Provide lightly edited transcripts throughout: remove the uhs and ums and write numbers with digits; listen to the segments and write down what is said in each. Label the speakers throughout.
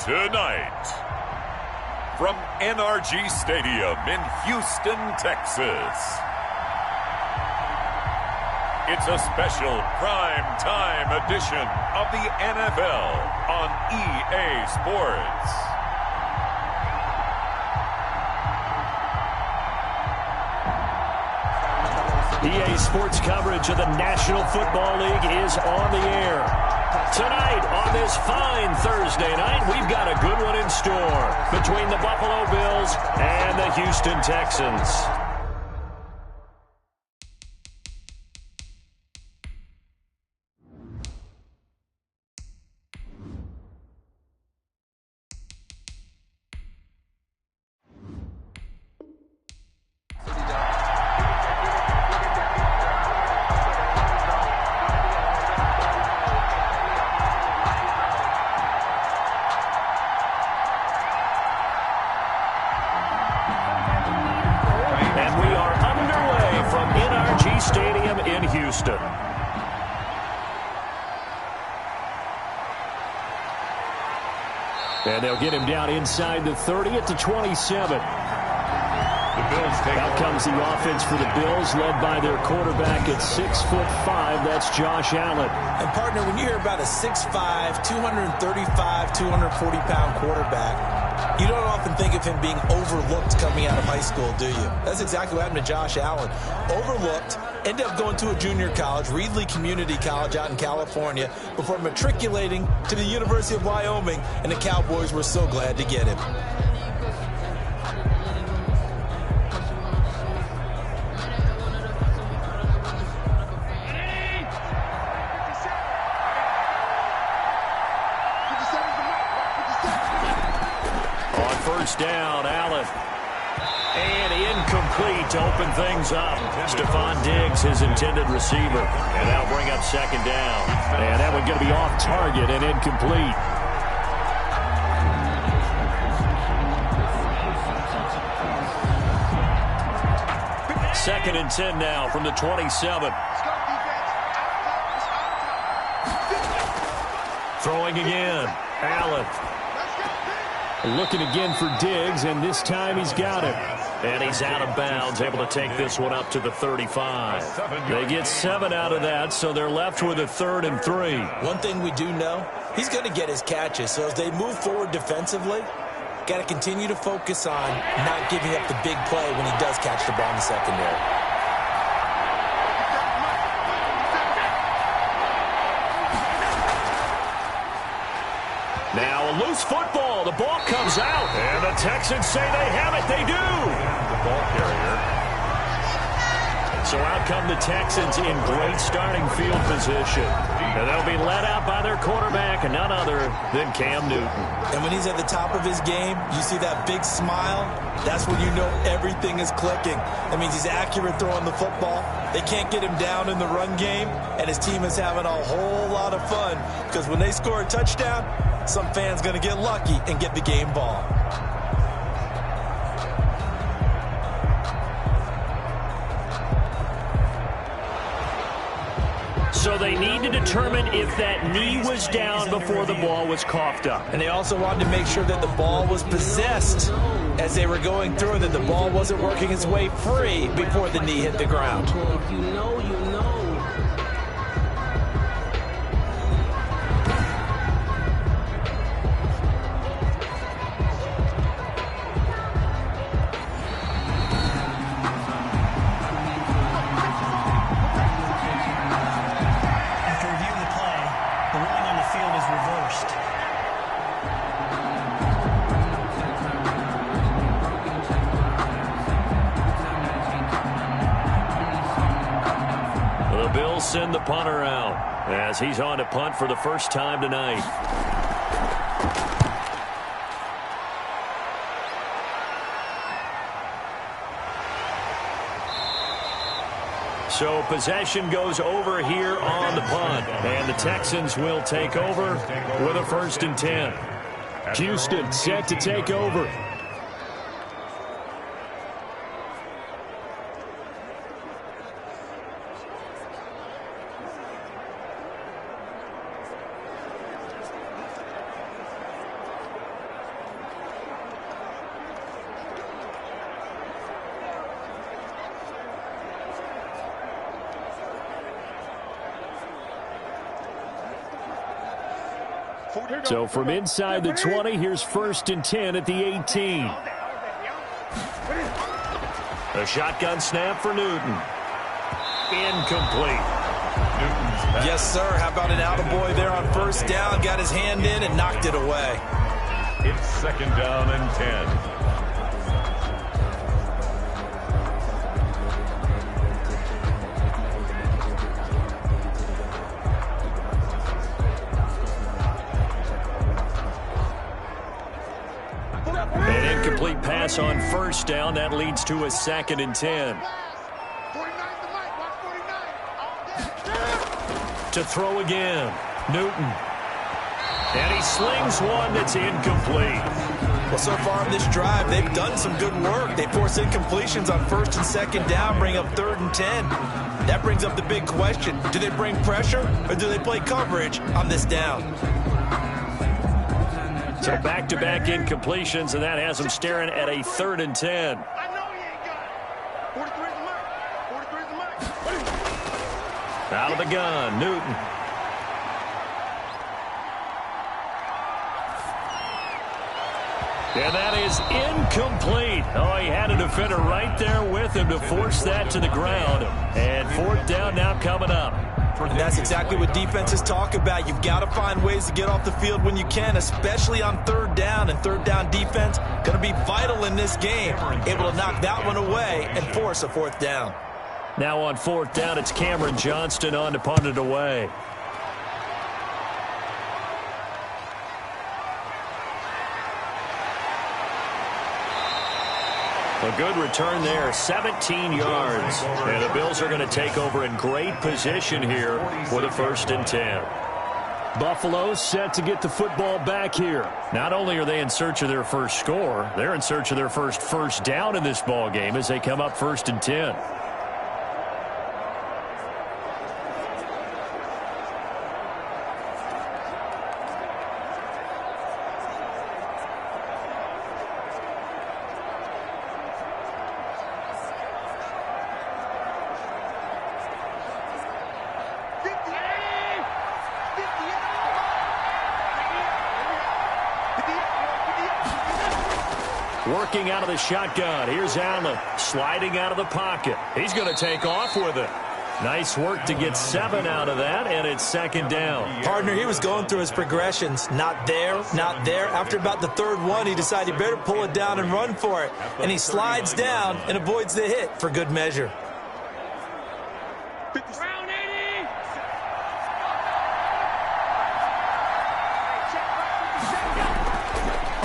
Speaker 1: Tonight, from NRG Stadium in Houston, Texas, it's a special prime time edition of the NFL on EA Sports.
Speaker 2: EA Sports coverage of the National Football League is on the air. Tonight, on this fine Thursday night, we've got a good one in store between the Buffalo Bills and the Houston Texans. Stadium in Houston. And they'll get him down inside the 30 at the 27. Out comes the offense for the Bills, led by their quarterback at 6'5". That's Josh Allen.
Speaker 3: And, partner, when you hear about a 6'5", 235, 240-pound quarterback, you don't often think of him being overlooked coming out of high school, do you? That's exactly what happened to Josh Allen. Overlooked, ended up going to a junior college, Reedley Community College out in California, before matriculating to the University of Wyoming, and the Cowboys were so glad to get him.
Speaker 2: Down, Allen. And incomplete to open things up. Stephon Diggs, his intended receiver. And that'll bring up second down. And that one going to be off target and incomplete. Second and 10 now from the 27. Throwing again. Allen. Looking again for Diggs, and this time he's got him. And he's out of bounds, able to take this one up to the 35. They get 7 out of that, so they're left with a 3rd and 3.
Speaker 3: One thing we do know, he's going to get his catches. So as they move forward defensively, got to continue to focus on not giving up the big play when he does catch the ball in the secondary.
Speaker 2: Now a loose football. The ball comes out. And the Texans say they have it. They do.
Speaker 1: The ball carrier.
Speaker 2: So out come the Texans in great starting field position. And they'll be led out by their quarterback, and none other than Cam Newton.
Speaker 3: And when he's at the top of his game, you see that big smile. That's when you know everything is clicking. That means he's accurate throwing the football. They can't get him down in the run game, and his team is having a whole lot of fun because when they score a touchdown, some fan's going to get lucky and get the game ball.
Speaker 2: So they need to determine if that knee was down before the ball was coughed up.
Speaker 3: And they also wanted to make sure that the ball was possessed as they were going through, that the ball wasn't working its way free before the knee hit the ground.
Speaker 4: If you know, you know.
Speaker 2: Send the punter out as he's on to punt for the first time tonight. So possession goes over here on the punt, and the Texans will take over with a 1st and 10. Houston set to take over. So from inside the 20, here's 1st and 10 at the 18. A shotgun snap for Newton. Incomplete.
Speaker 3: Yes, sir. How about an attaboy there on 1st down? Got his hand in and knocked it away.
Speaker 1: It's 2nd down and 10.
Speaker 2: An incomplete pass on 1st down. That leads to a 2nd and 10. To throw again. Newton. And he slings one that's incomplete.
Speaker 3: Well, so far on this drive, they've done some good work. They force incompletions on 1st and 2nd down, bring up 3rd and 10. That brings up the big question. Do they bring pressure or do they play coverage on this down?
Speaker 2: So back-to-back incompletions, and that has them staring at a 3rd and 10. Out of the gun, Newton. And that is incomplete. Oh, he had a defender right there with him to force that to the ground. And 4th down now coming up.
Speaker 3: And that's exactly what defenses talk about. You've got to find ways to get off the field when you can, especially on 3rd down. And 3rd down defense going to be vital in this game. Able to knock that one away and force a 4th down.
Speaker 2: Now on 4th down, it's Cameron Johnston on to punt it away. A good return there, 17 yards. And the Bills are going to take over in great position here for the 1st and 10. Buffalo set to get the football back here. Not only are they in search of their first score, they're in search of their first down in this ball game as they come up 1st and 10. Working out of the shotgun. Here's Allen sliding out of the pocket. He's going to take off with it. Nice work to get 7 out of that, and it's 2nd down.
Speaker 3: Partner, he was going through his progressions. Not there, not there. After about the 3rd one, he decided he better pull it down and run for it. And he slides down and avoids the hit for good measure.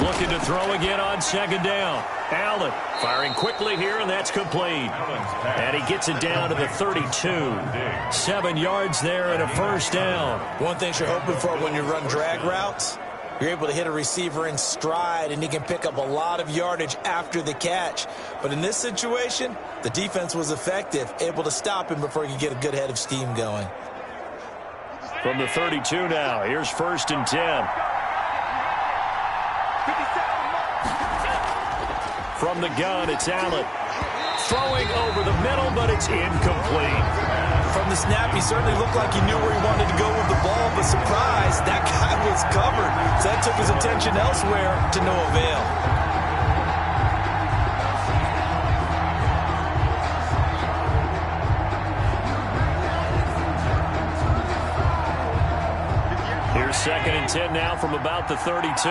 Speaker 2: Looking to throw again on 2nd down. Allen firing quickly here, and that's complete. And he gets it down to the 32. 7 yards there and a 1st down.
Speaker 3: One thing you're hoping for when you run drag routes, you're able to hit a receiver in stride, and he can pick up a lot of yardage after the catch. But in this situation, the defense was effective, able to stop him before he could get a good head of steam going.
Speaker 2: From the 32 now, here's 1st and 10. From the gun, it's Allen. Throwing over the middle, but it's incomplete.
Speaker 3: From the snap, he certainly looked like he knew where he wanted to go with the ball, but surprise, that guy was covered. So that took his attention elsewhere to no avail.
Speaker 2: Here's 2nd and 10 now from about the 32.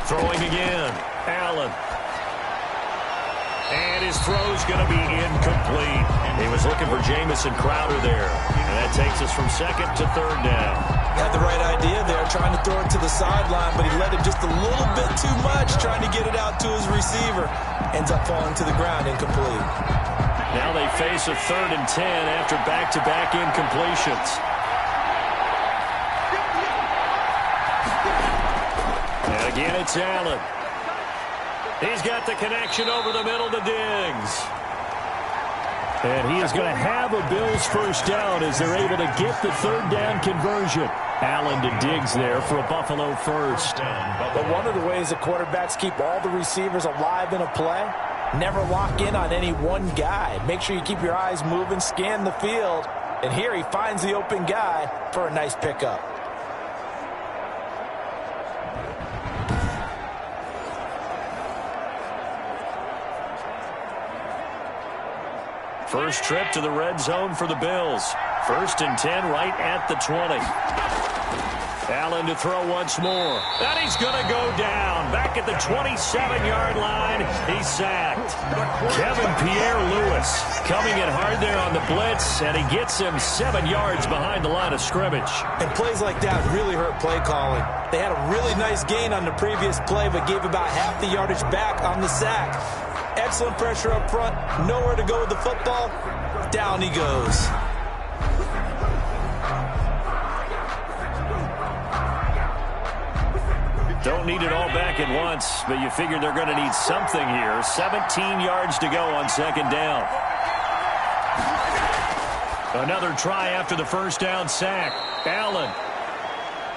Speaker 2: Throwing again. Allen. And his throw's going to be incomplete. He was looking for Jamison Crowder there. And that takes us from 2nd to 3rd down.
Speaker 3: Had the right idea there, trying to throw it to the sideline, but he let it just a little bit too much, trying to get it out to his receiver. Ends up falling to the ground, incomplete.
Speaker 2: Now they face a 3rd and 10 after back-to-back incompletions. And again, it's Allen. He's got the connection over the middle to Diggs. And he is going to have a Bills 1st down as they're able to get the 3rd down conversion. Allen to Diggs there for a Buffalo 1st.
Speaker 3: But one of the ways that quarterbacks keep all the receivers alive in a play, never lock in on any one guy. Make sure you keep your eyes moving, scan the field, And here he finds the open guy for a nice pickup.
Speaker 2: First trip to the red zone for the Bills. 1st and 10 right at the 20. Allen to throw once more. And he's going to go down. Back at the 27-yard line. He's sacked. Kevin Pierre-Louis coming in hard there on the blitz, and he gets him 7 yards behind the line of scrimmage.
Speaker 3: And plays like that really hurt play calling. They had a really nice gain on the previous play, but gave about half the yardage back on the sack. Excellent pressure up front. Nowhere to go with the football. Down he goes.
Speaker 2: Don't need it all back at once, but you figure they're going to need something here. 17 yards to go on 2nd down. Another try after the first down sack. Allen.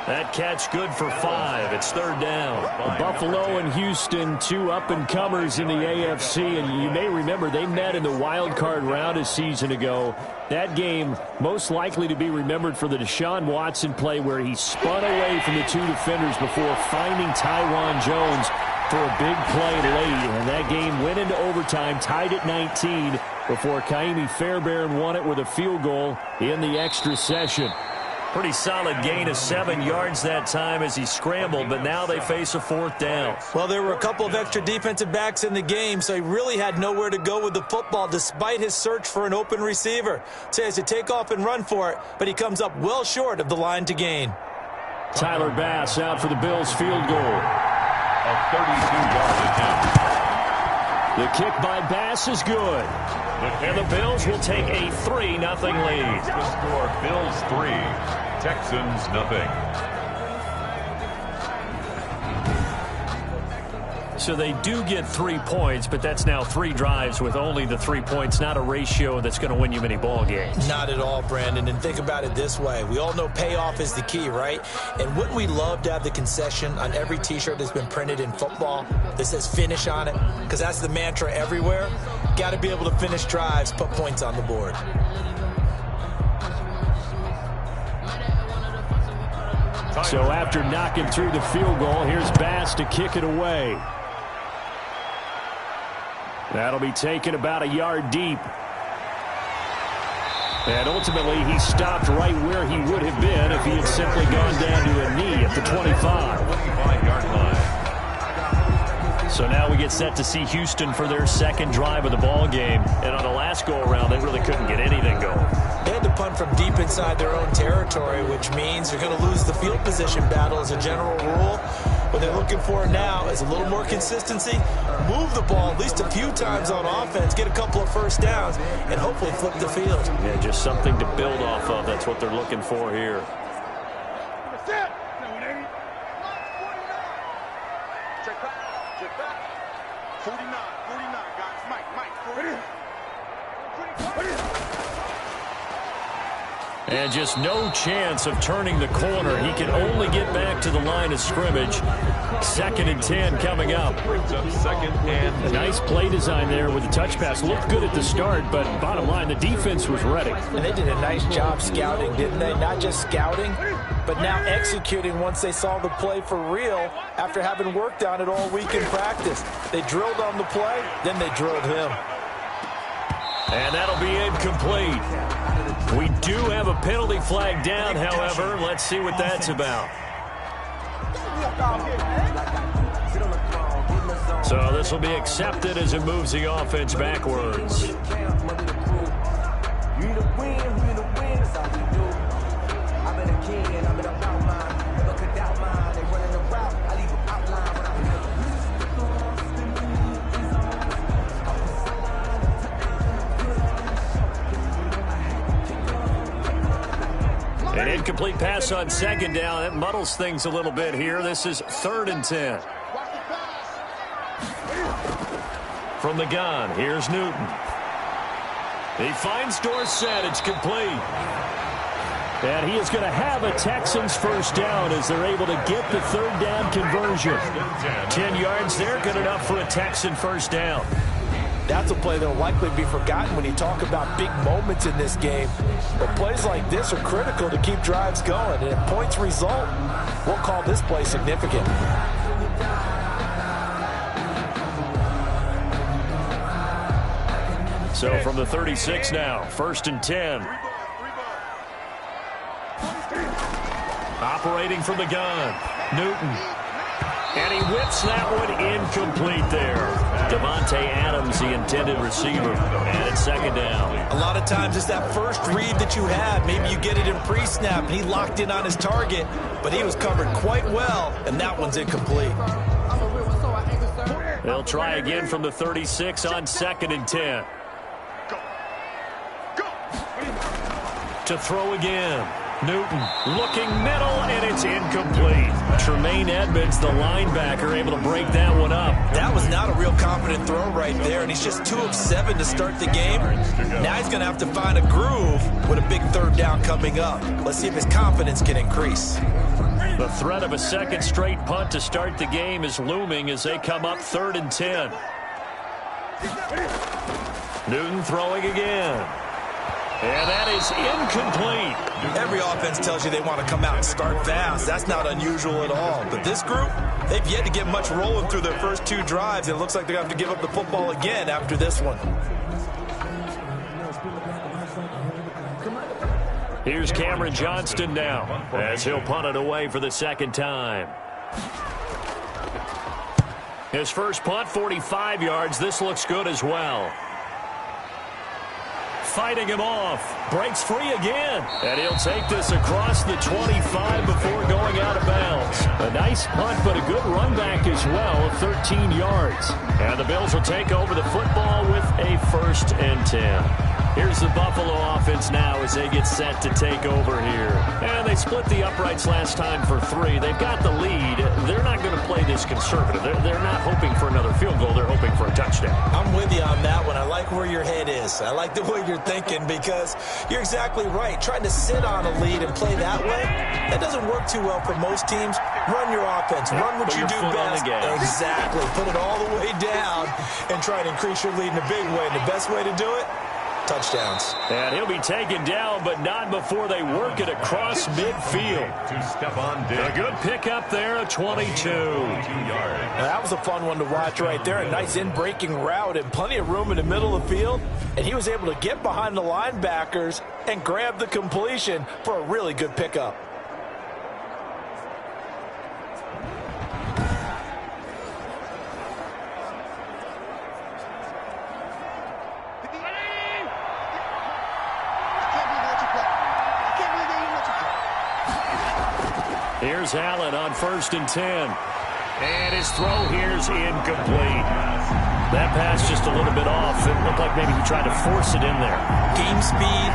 Speaker 2: That catch good for 5. It's 3rd down. Buffalo and Houston, 2 up-and-comers in the AFC. And you may remember they met in the wild card round a season ago. That game most likely to be remembered for the Deshaun Watson play where he spun away from the 2 defenders before finding Tywan Jones for a big play late. And that game went into overtime, tied at 19, before Kaimi Fairbairn won it with a field goal in the extra session. Pretty solid gain of 7 yards that time as he scrambled, but now they face a 4th down.
Speaker 3: Well, there were a couple of extra defensive backs in the game, so he really had nowhere to go with the football despite his search for an open receiver. So he has to take off and run for it, but he comes up well short of the line to gain.
Speaker 2: Tyler Bass out for the Bills field goal.
Speaker 1: A 32-yard attempt.
Speaker 2: The kick by Bass is good. And the Bills will take a 3-0 lead.
Speaker 1: The score, Bills 3, Texans 0.
Speaker 2: So they do get 3 points, but that's now 3 drives with only the 3 points, not a ratio that's going to win you many ball games.
Speaker 3: Not at all, Brandon. And think about it this way. We all know payoff is the key, right? And wouldn't we love to have the concession on every T-shirt that's been printed in football that says finish on it? Because that's the mantra everywhere. Got to be able to finish drives, put points on the board.
Speaker 2: So after knocking through the field goal, here's Bass to kick it away. That'll be taken about a yard deep. And ultimately, he stopped right where he would have been if he had simply gone down to a knee at the 25-yard line. So now we get set to see Houston for their 2nd drive of the ball game. And on the last go-around, they really couldn't get anything going.
Speaker 3: They had to punt from deep inside their own territory, which means they're going to lose the field position battle as a general rule. What they're looking for now is a little more consistency, move the ball at least a few times on offense, get a couple of first downs, and hopefully flip the field.
Speaker 2: Yeah, just something to build off of. That's what they're looking for here. And just no chance of turning the corner. He can only get back to the line of scrimmage. 2nd and 10 coming up.
Speaker 1: Brings up 2nd and 10.
Speaker 2: A nice play design there with the touch pass. Looked good at the start, but bottom line, the defense was ready.
Speaker 3: And they did a nice job scouting, didn't they? Not just scouting, but now executing once they saw the play for real after having worked on it all week in practice. They drilled on the play, then they drilled him.
Speaker 2: And that'll be incomplete. We do have a penalty flag down, however. Let's see what that's about. So this will be accepted as it moves the offense backwards. An incomplete pass on 2nd down. That muddles things a little bit here. This is 3rd and 10. From the gun, here's Newton. He finds Dorsett. It's complete. And he is going to have a Texans first down as they're able to get the 3rd down conversion. 10 yards there, good enough for a Texan first down.
Speaker 3: That's a play that will likely be forgotten when you talk about big moments in this game. But plays like this are critical to keep drives going. And if points result, we'll call this play significant.
Speaker 2: So from the 36 now, 1st and 10. Operating from the gun, Newton. And he whips that one incomplete there. Devontae Adams, the intended receiver. And it's 2nd down.
Speaker 3: A lot of times it's that first read that you have. Maybe you get it in pre-snap, and he locked in on his target, but he was covered quite well, and that one's incomplete.
Speaker 2: They'll try again from the 36 on 2nd and 10. To throw again. Newton looking middle, and it's incomplete. Tremaine Edmonds, the linebacker, able to break that one up.
Speaker 3: That was not a real confident throw right there, and he's just 2 of 7 to start the game. Now he's going to have to find a groove with a big 3rd down coming up. Let's see if his confidence can increase.
Speaker 2: The threat of a 2nd straight punt to start the game is looming as they come up 3rd and 10. Newton throwing again. And that is incomplete.
Speaker 3: Every offense tells you they want to come out and start fast. That's not unusual at all. But this group, they've yet to get much rolling through their first 2 drives. It looks like they're going to have to give up the football again after this one.
Speaker 2: Here's Cameron Johnston now as he'll punt it away for the 2nd time. His first punt, 45 yards. This looks good as well. Fighting him off. Breaks free again. And he'll take this across the 25 before going out of bounds. A nice punt, but a good run back as well of 13 yards. And the Bills will take over the football with a 1st and 10. Here's the Buffalo offense now as they get set to take over here. And they split the uprights last time for 3. They've got the lead. They're not going to play this conservative. They're not hoping for another field goal. They're hoping for a touchdown.
Speaker 3: I'm with you on that one. I like where your head is. I like the way you're thinking because you're exactly right. Trying to sit on a lead and play that way, that doesn't work too well for most teams. Run your offense. Run what you do best. Exactly. Put it all the way down and try to increase your lead in a big way. And the best way to do it, touchdowns.
Speaker 2: And he'll be taken down, but not before they work it across midfield. A good pickup there, a 22.
Speaker 3: Now, that was a fun one to watch right there. A nice in-breaking route and plenty of room in the middle of the field. And he was able to get behind the linebackers and grab the completion for a really good pickup.
Speaker 2: Here's Allen on 1st and 10. And his throw here's incomplete. That pass just a little bit off. It looked like maybe he tried to force it in there.
Speaker 3: Game speed,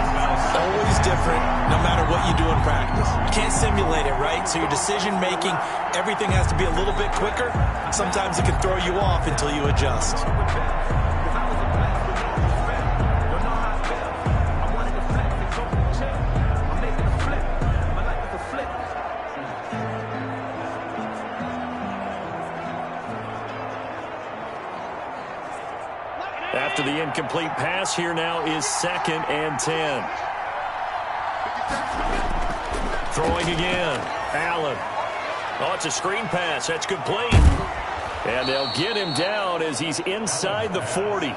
Speaker 3: always different, no matter what you do in practice. You can't simulate it, right? So your decision-making, everything has to be a little bit quicker. Sometimes it can throw you off until you adjust.
Speaker 2: After the incomplete pass, here now is 2nd and 10. Throwing again. Allen. Oh, it's a screen pass. That's complete. And they'll get him down as he's inside the 40.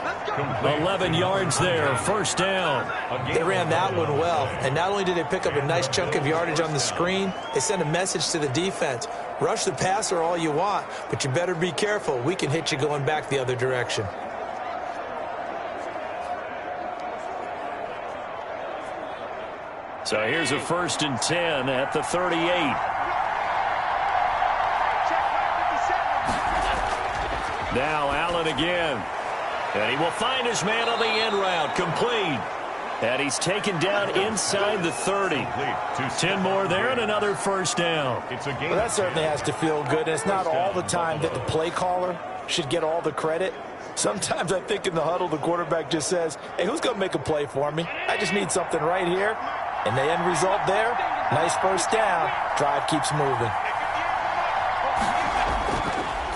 Speaker 2: 11 yards there, 1st down.
Speaker 3: They ran that one well. And not only did they pick up a nice chunk of yardage on the screen, they sent a message to the defense. Rush the passer all you want, but you better be careful. We can hit you going back the other direction.
Speaker 2: So here's a 1st and 10 at the 38. Now Allen again. And he will find his man on the end route. Complete. And he's taken down inside the 30. 10 more there and another 1st down.
Speaker 3: Well, that certainly has to feel good. And it's not all the time that the play caller should get all the credit. Sometimes I think in the huddle, the quarterback just says, hey, who's going to make a play for me? I just need something right here. And the end result there, nice 1st down. Drive keeps moving.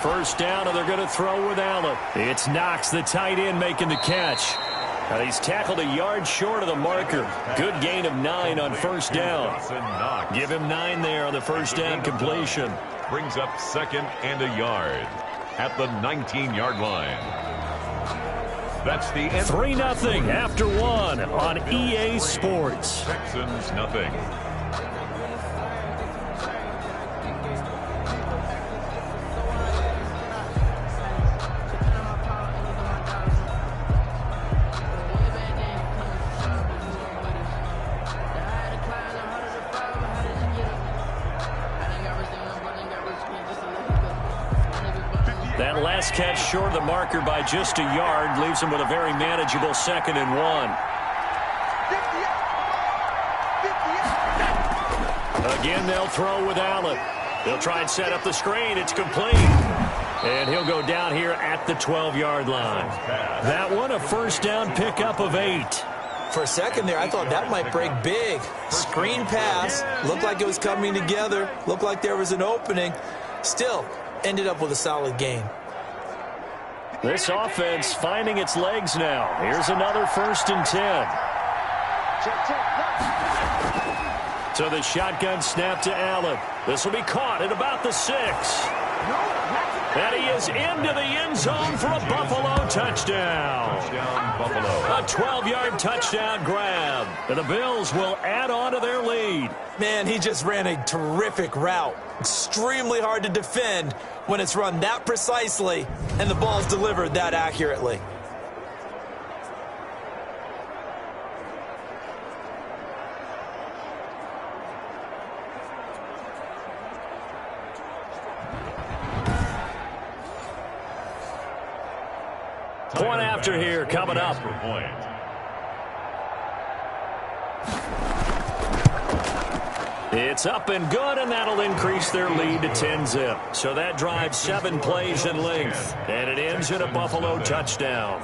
Speaker 2: first down, and they're going to throw with Allen. It's Knox, the tight end, making the catch. He's tackled a yard short of the marker. Good gain of 9 on first down. Give him 9 there on the first down completion.
Speaker 1: Brings up 2nd and a yard at the 19-yard line. That's the end.
Speaker 2: 3-0 after 1 on EA Sports.
Speaker 1: Texans nothing.
Speaker 2: That last catch short of the marker by just a yard leaves him with a very manageable 2nd and 1. Again, they'll throw with Allen. They'll try and set up the screen. It's complete. And he'll go down here at the 12-yard line. That one, a first down pickup of 8.
Speaker 3: For a second there, I thought that might break big. Screen pass. Looked like it was coming together. Looked like there was an opening. Still, ended up with a solid gain.
Speaker 2: This offense finding its legs now. Here's another 1st and 10. So the shotgun snap to Allen. This will be caught at about the 6. And he is into the end zone for a Buffalo touchdown. A 12-yard touchdown grab. And the Bills will add on to their lead.
Speaker 3: Man, he just ran a terrific route. Extremely hard to defend when it's run that precisely and the ball's delivered that accurately.
Speaker 2: Point after here coming up. It's up and good, and that'll increase their lead to 10-zip. So that drives 7 plays in length, and it ends in a Buffalo touchdown.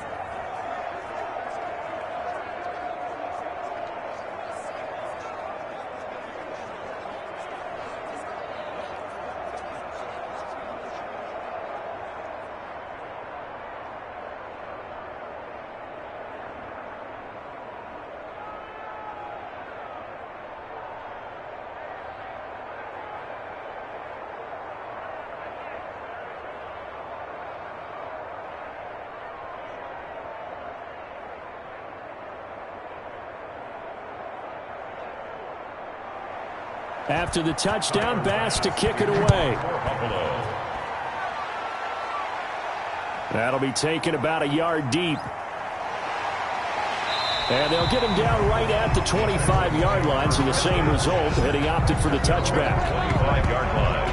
Speaker 2: After the touchdown, Bass to kick it away. That'll be taken about a yard deep. And they'll get him down right at the 25-yard line, so the same result, and he opted for the touchback.
Speaker 1: 25-yard line.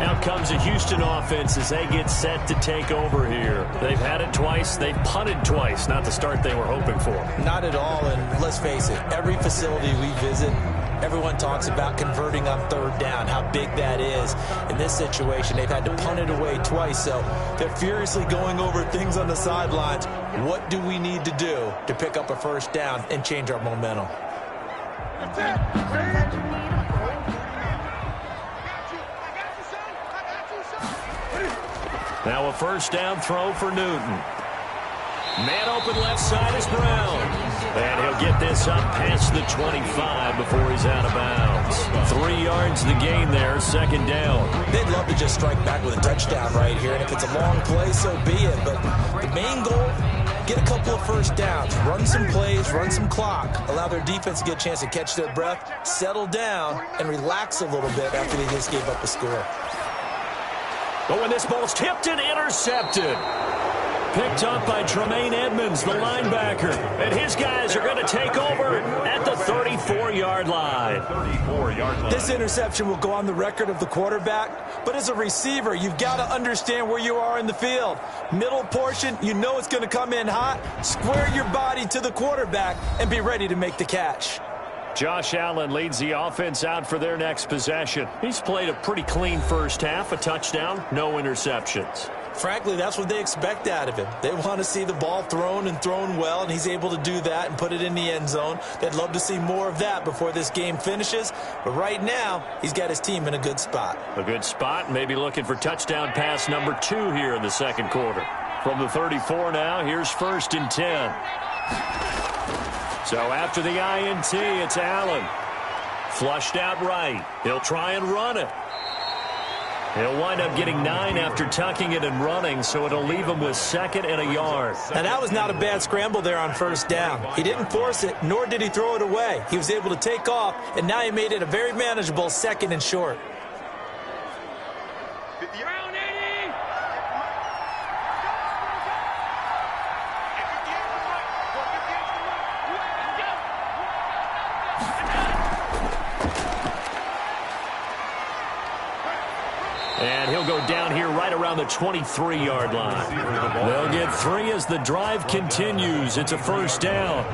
Speaker 2: Out comes a Houston offense as they get set to take over here. They've had it twice. They've punted twice. Not the start they were hoping for.
Speaker 3: Not at all, and let's face it, every facility we visit, everyone talks about converting on 3rd down, how big that is. In this situation, they've had to punt it away twice, so they're furiously going over things on the sidelines. What do we need to do to pick up a 1st down and change our momentum?
Speaker 2: Now a 1st down throw for Newton. Man open left side is Brown. And he'll get this up past the 25 before he's out of bounds. 3 yards the gain there, 2nd down.
Speaker 3: They'd love to just strike back with a touchdown right here, and if it's a long play, so be it. But the main goal, get a couple of 1st downs, run some plays, run some clock, allow their defense to get a chance to catch their breath, settle down, and relax a little bit after they just gave up a score.
Speaker 2: But when this ball's tipped and intercepted. Picked up by Tremaine Edmonds, the linebacker. And his guys are going to take over at the 34-yard line.
Speaker 3: This interception will go on the record of the quarterback. But as a receiver, you've got to understand where you are in the field. Middle portion, you know it's going to come in hot. Square your body to the quarterback and be ready to make the catch.
Speaker 2: Josh Allen leads the offense out for their next possession. He's played a pretty clean first half, a touchdown, no interceptions.
Speaker 3: Frankly, that's what they expect out of him. They want to see the ball thrown and thrown well, and he's able to do that and put it in the end zone. They'd love to see more of that before this game finishes. But right now, he's got his team in a good spot.
Speaker 2: A good spot, maybe looking for touchdown pass number 2 here in the second quarter. From the 34 now, here's 1st and 10. So after the INT, it's Allen. Flushed out right. He'll try and run it. He'll wind up getting 9 after tucking it and running, so it'll leave him with 2nd and a yard.
Speaker 3: And that was not a bad scramble there on 1st down. He didn't force it, nor did he throw it away. He was able to take off, and now he made it a very manageable 2nd and short.
Speaker 2: And he'll go down here right around the 23-yard line. They'll get 3 as the drive continues. It's a 1st down.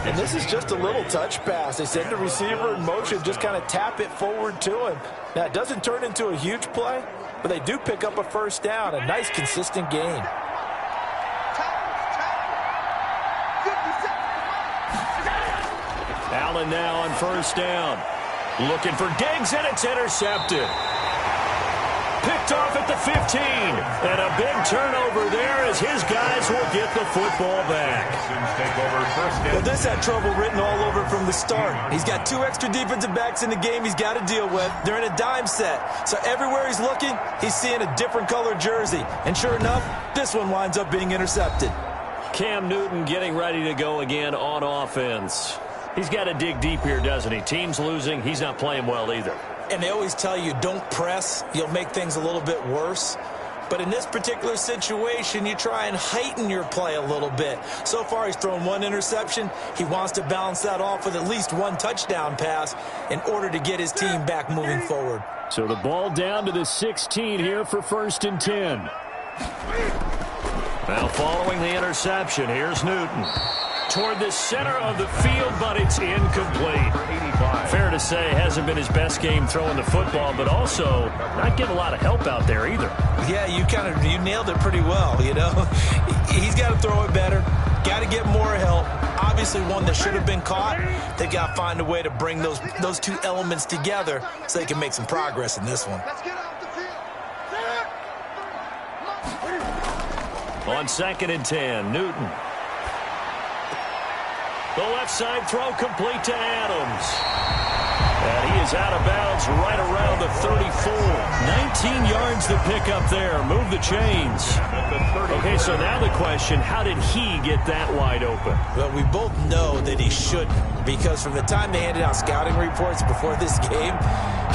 Speaker 4: And this is just a little touch pass. They send the receiver in motion, just kind of tap it forward to him. Now, it doesn't turn into a huge play, but they do pick up a 1st down, a nice, consistent gain.
Speaker 2: Allen now on 1st down. Looking for Diggs, and it's intercepted. Picked off at the 15. And a big turnover there as his guys will get the football back.
Speaker 3: Well, this had trouble written all over from the start. He's got 2 extra defensive backs in the game he's got to deal with. They're in a dime set. So everywhere he's looking, he's seeing a different color jersey. And sure enough, this one winds up being intercepted.
Speaker 2: Cam Newton getting ready to go again on offense. He's got to dig deep here, doesn't he? Team's losing. He's not playing well either.
Speaker 3: And they always tell you, don't press. You'll make things a little bit worse. But in this particular situation, you try and heighten your play a little bit. So far, he's thrown 1 interception. He wants to balance that off with at least 1 touchdown pass in order to get his team back moving forward.
Speaker 2: So the ball down to the 16 here for 1st and 10. Now following the interception, here's Newton. Toward the center of the field, but it's incomplete. Fair to say, hasn't been his best game throwing the football, but also not getting a lot of help out there either.
Speaker 3: Yeah, you nailed it pretty well, you know. He's got to throw it better, got to get more help. Obviously one that should have been caught. They got to find a way to bring those 2 elements together so they can make some progress in this one.
Speaker 2: On 2nd and 10, Newton. The left side throw complete to Adams. And he is out of bounds right around the 34. 19 yards to pick up there. Move the chains. Okay, so now the question, how did he get that wide open?
Speaker 3: Well, we both know that he shouldn't, because from the time they handed out scouting reports before this game,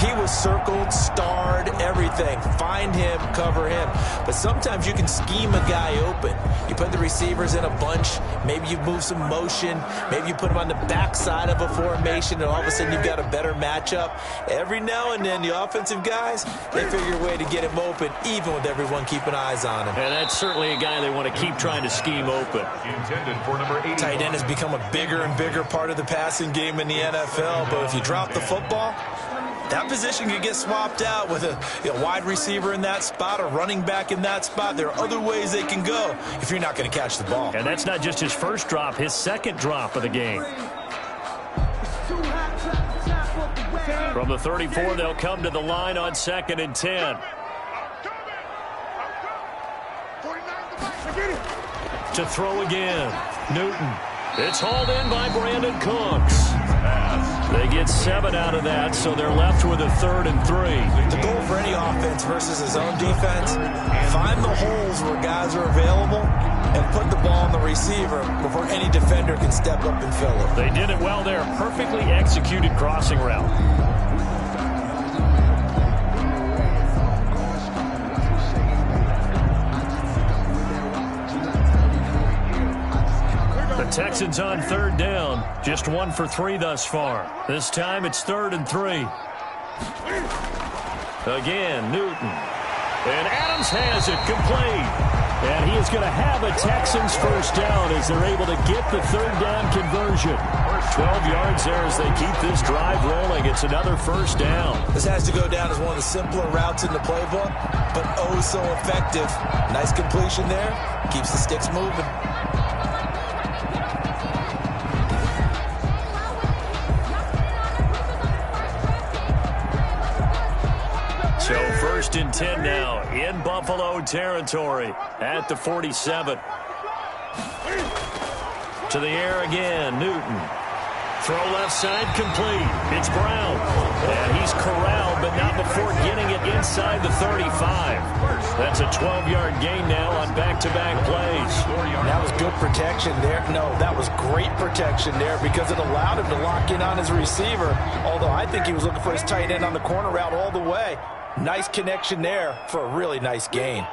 Speaker 3: he was circled, starred, everything. Find him, cover him. But sometimes you can scheme a guy open. You put the receivers in a bunch. Maybe you move some motion. Maybe you put him on the backside of a formation, and all of a sudden you've got a better matchup. Every now and then, the offensive guys, they figure a way to get him open, even with everyone keeping eyes on him.
Speaker 2: And that's certainly a guy they want to keep trying to scheme open.
Speaker 3: Tight end has become a bigger and bigger part of the passing game in the NFL, but if you drop the football, that position could get swapped out with a wide receiver in that spot, a running back in that spot. There are other ways they can go if you're not going to catch the ball.
Speaker 2: And that's not just his first drop, his second drop of the game. From the 34, they'll come to the line on 2nd and 10. To throw again, Newton. It's hauled in by Brandon Cooks. They get 7 out of that, so they're left with a 3rd and 3.
Speaker 3: The goal for any offense versus his own defense, find the holes where guys are available and put the ball on the receiver before any defender can step up and fill it.
Speaker 2: They did it well there. Perfectly executed crossing route. The Texans on 3rd down. Just 1 for 3 thus far. This time it's 3rd and 3. Again, Newton. And Adams has it complete. And he is going to have a Texans first down as they're able to get the third down conversion. 12 yards there as they keep this drive rolling. It's another first down.
Speaker 3: This has to go down as one of the simpler routes in the playbook, but oh so effective. Nice completion there. Keeps the sticks moving.
Speaker 2: So first and 10 now in Buffalo territory at the 47. To the air again, Newton. Throw left side complete. It's Brown. And he's corralled, but not before getting it inside the 35. That's a 12-yard gain now on back-to-back plays.
Speaker 3: That was good protection there. No, that was great protection there because it allowed him to lock in on his receiver, although I think he was looking for his tight end on the corner route all the way. Nice connection there for a really nice gain.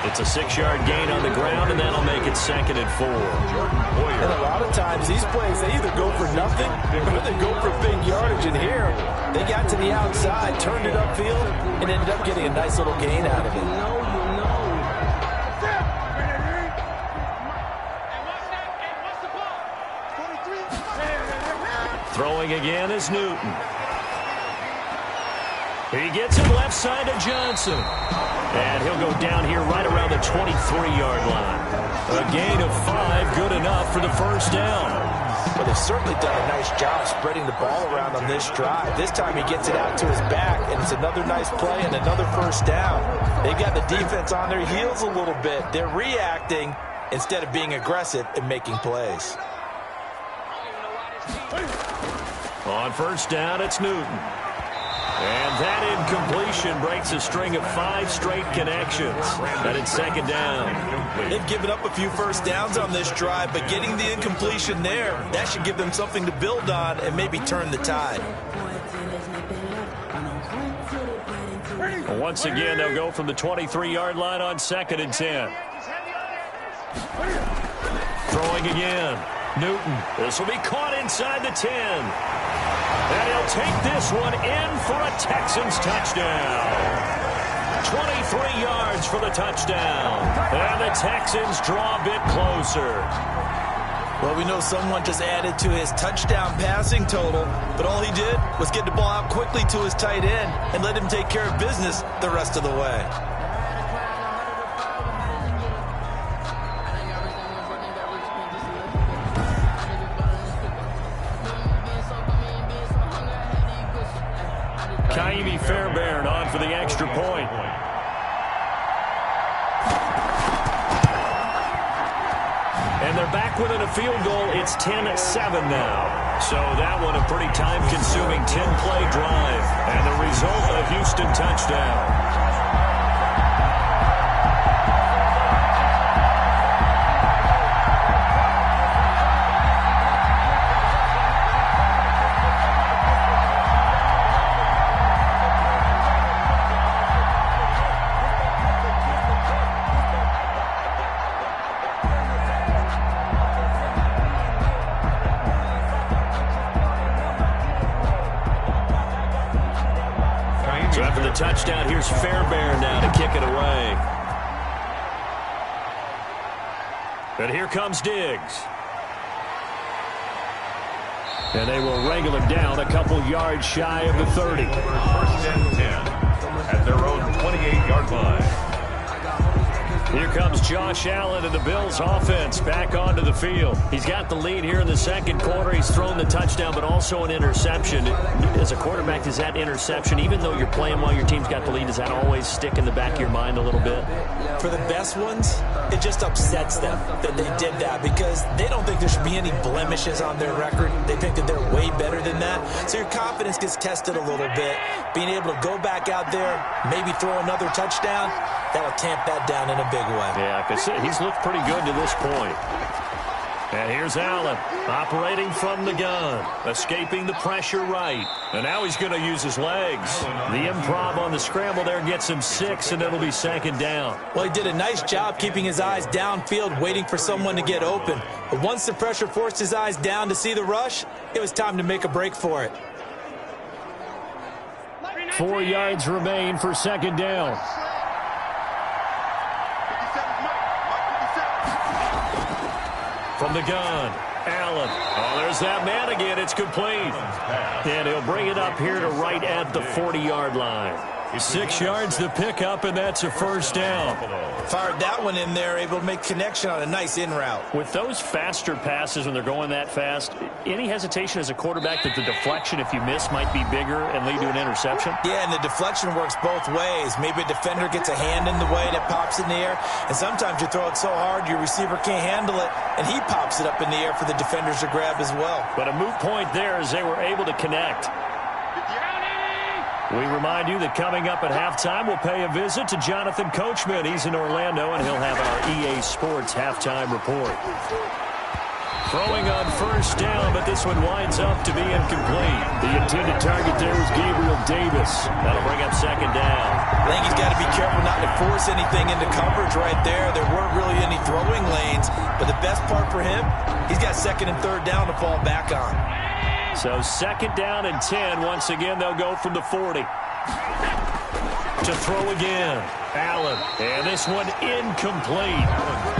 Speaker 2: It's a 6-yard gain on the ground, and that'll make it 2nd and 4.
Speaker 3: And a lot of times, these plays, they either go for nothing or they go for big yardage. And here, they got to the outside, turned it upfield, and ended up getting a nice little gain out of it.
Speaker 2: Throwing again is Newton. He gets it left side to Johnson. And he'll go down here right around the 23-yard line. A gain of 5, good enough for the first down.
Speaker 3: Well, they've certainly done a nice job spreading the ball around on this drive. This time he gets it out to his back, and it's another nice play and another first down. They've got the defense on their heels a little bit. They're reacting instead of being aggressive and making plays.
Speaker 2: On first down, it's Newton. And that incompletion breaks a string of 5 straight connections. And it's 2nd down.
Speaker 3: They've given up a few first downs on this drive, but getting the incompletion there, that should give them something to build on and maybe turn the tide.
Speaker 2: Well, once again, they'll go from the 23-yard line on 2nd and 10. Throwing again. Newton. This will be caught inside the 10. And he'll take this one in for a Texans touchdown. 23 yards for the touchdown. And the Texans draw a bit closer.
Speaker 3: Well, we know someone just added to his touchdown passing total, but all he did was get the ball out quickly to his tight end and let him take care of business the rest of the way.
Speaker 2: Fairbairn on for the extra point. And they're back within a field goal. It's 10-7 now. So that one a pretty time-consuming 10-play drive. And the result, a Houston touchdown. So after the touchdown, here's Fairbairn now to kick it away. And here comes Diggs. And they will wrangle him down a couple yards shy of the 30.
Speaker 1: First and 10 at their own 28-yard line.
Speaker 2: Here comes Josh Allen and the Bills offense back onto the field. He's got the lead here in the second quarter. He's thrown the touchdown, but also an interception. As a quarterback, does that interception, even though you're playing while your team's got the lead, does that always stick in the back of your mind a little bit?
Speaker 3: For the best ones, it just upsets them that they did that because they don't think there should be any blemishes on their record. They think that they're way better than that. So your confidence gets tested a little bit. Being able to go back out there, maybe throw another touchdown, that will tamp that down in a big way.
Speaker 2: Yeah, because he's looked pretty good to this point. And here's Allen operating from the gun, escaping the pressure right. And now he's going to use his legs. The improv on the scramble there gets him 6, and it'll be 2nd down.
Speaker 3: Well, he did a nice job keeping his eyes downfield, waiting for someone to get open. But once the pressure forced his eyes down to see the rush, it was time to make a break for it.
Speaker 2: 4 yards remain for second down. From the gun, Allen. Oh, there's that man again. It's complete. And he'll bring it up here to right at the 40-yard line. 6 yards to pick up, and that's a first down.
Speaker 3: Fired that one in there, able to make connection on a nice in route.
Speaker 2: With those faster passes when they're going that fast, any hesitation as a quarterback that the deflection, if you miss, might be bigger and lead to an interception?
Speaker 3: Yeah, and the deflection works both ways. Maybe a defender gets a hand in the way that pops in the air, and sometimes you throw it so hard your receiver can't handle it, and he pops it up in the air for the defenders to grab as well.
Speaker 2: But a moot point there as they were able to connect. We remind you that coming up at halftime, we'll pay a visit to Jonathan Coachman. He's in Orlando, and he'll have our EA Sports halftime report. Throwing on first down, but this one winds up to be incomplete. The intended target there was Gabriel Davis. That'll bring up second down.
Speaker 3: I think he's got to be careful not to force anything into coverage right there. There weren't really any throwing lanes, but the best part for him, he's got second and third down to fall back on.
Speaker 2: So second down and 10. Once again, they'll go from the 40. To throw again. Allen. And this one incomplete.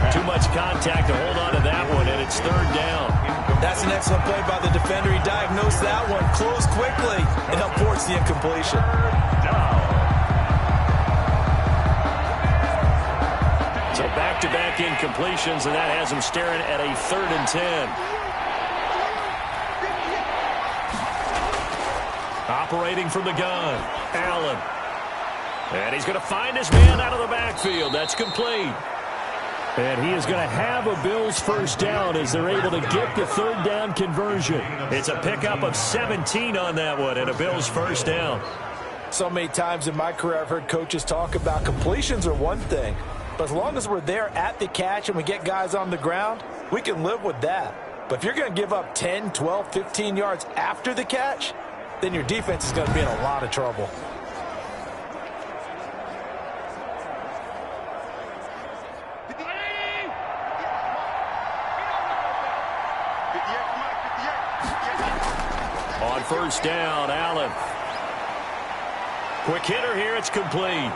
Speaker 2: Too much contact to hold on to that one, and it's third down.
Speaker 3: That's an excellent play by the defender. He diagnosed that one, closed quickly, and helped force the incompletion.
Speaker 2: So back-to-back incompletions, and that has him staring at a third and 10. Operating from the gun, Allen. And he's going to find his man out of the backfield. That's complete. And he is going to have a Bills first down as they're able to get the third down conversion. It's a pickup of 17 on that one and a Bills first down.
Speaker 4: So many times in my career I've heard coaches talk about completions are one thing, but as long as we're there at the catch and we get guys on the ground, we can live with that. But if you're going to give up 10, 12, 15 yards after the catch, then your defense is going to be in a lot of trouble.
Speaker 2: On first down, Allen. Quick hitter here, it's complete.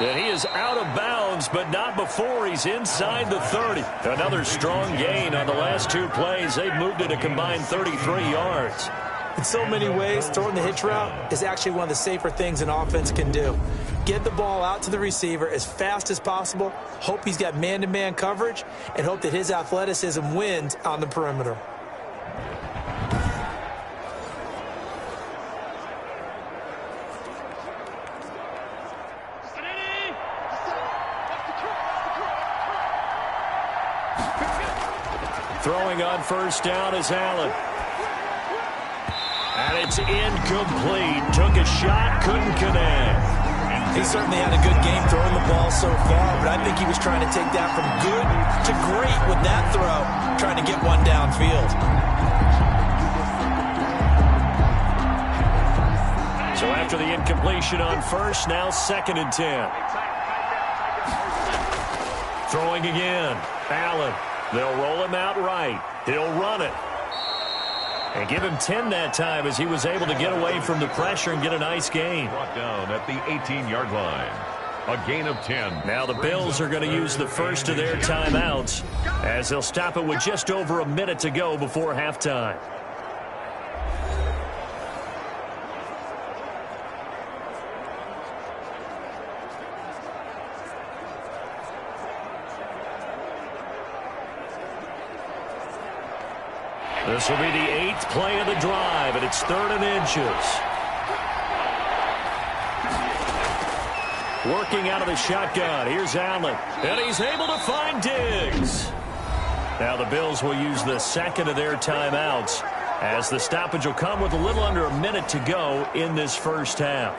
Speaker 2: And he is out of bounds, but not before he's inside the 30. Another strong gain on the last two plays. They've moved it a combined 33 yards.
Speaker 3: In so many ways, throwing the hitch route is actually one of the safer things an offense can do. Get the ball out to the receiver as fast as possible, hope he's got man-to-man coverage, and hope that his athleticism wins on the perimeter.
Speaker 2: Throwing on first down is Allen. And it's incomplete. Took a shot, couldn't connect.
Speaker 3: He certainly had a good game throwing the ball so far, but I think he was trying to take that from good to great with that throw, trying to get one downfield.
Speaker 2: So after the incompletion on first, now second and 10. Throwing again. Allen. They'll roll him out right. He'll run it. And give him 10 that time as he was able to get away from the pressure and get a nice gain.
Speaker 1: Brought down at the 18-yard line. A gain of 10.
Speaker 2: Now the Bills are going to use the first of their timeouts as they'll stop it with just over a minute to go before halftime. This will be the 8th play of the drive, and it's 3rd and inches. Working out of the shotgun. Here's Allen, and he's able to find Diggs. Now the Bills will use the second of their timeouts as the stoppage will come with a little under a minute to go in this first half.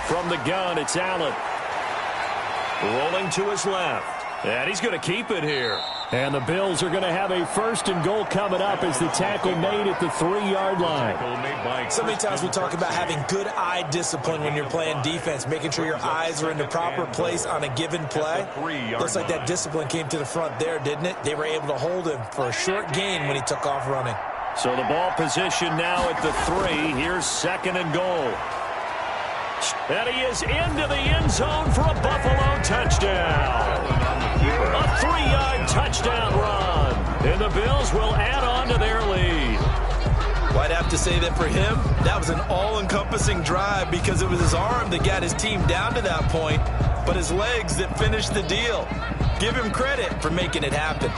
Speaker 2: From the gun, it's Allen. Rolling to his left. And he's going to keep it here. And the Bills are going to have a 1st and goal coming up as the tackle made at the 3-yard line.
Speaker 3: So many times we talk about having good eye discipline when you're playing defense, making sure your eyes are in the proper place on a given play. Looks like that discipline came to the front there, didn't it? They were able to hold him for a short gain when he took off running.
Speaker 2: So the ball position now at the 3. Here's 2nd and goal. And he is into the end zone for a Buffalo touchdown. A 3-yard touchdown run. And the Bills will add on to their lead.
Speaker 3: Well, I'd have to say that for him, that was an all-encompassing drive because it was his arm that got his team down to that point, but his legs that finished the deal. Give him credit for making it happen.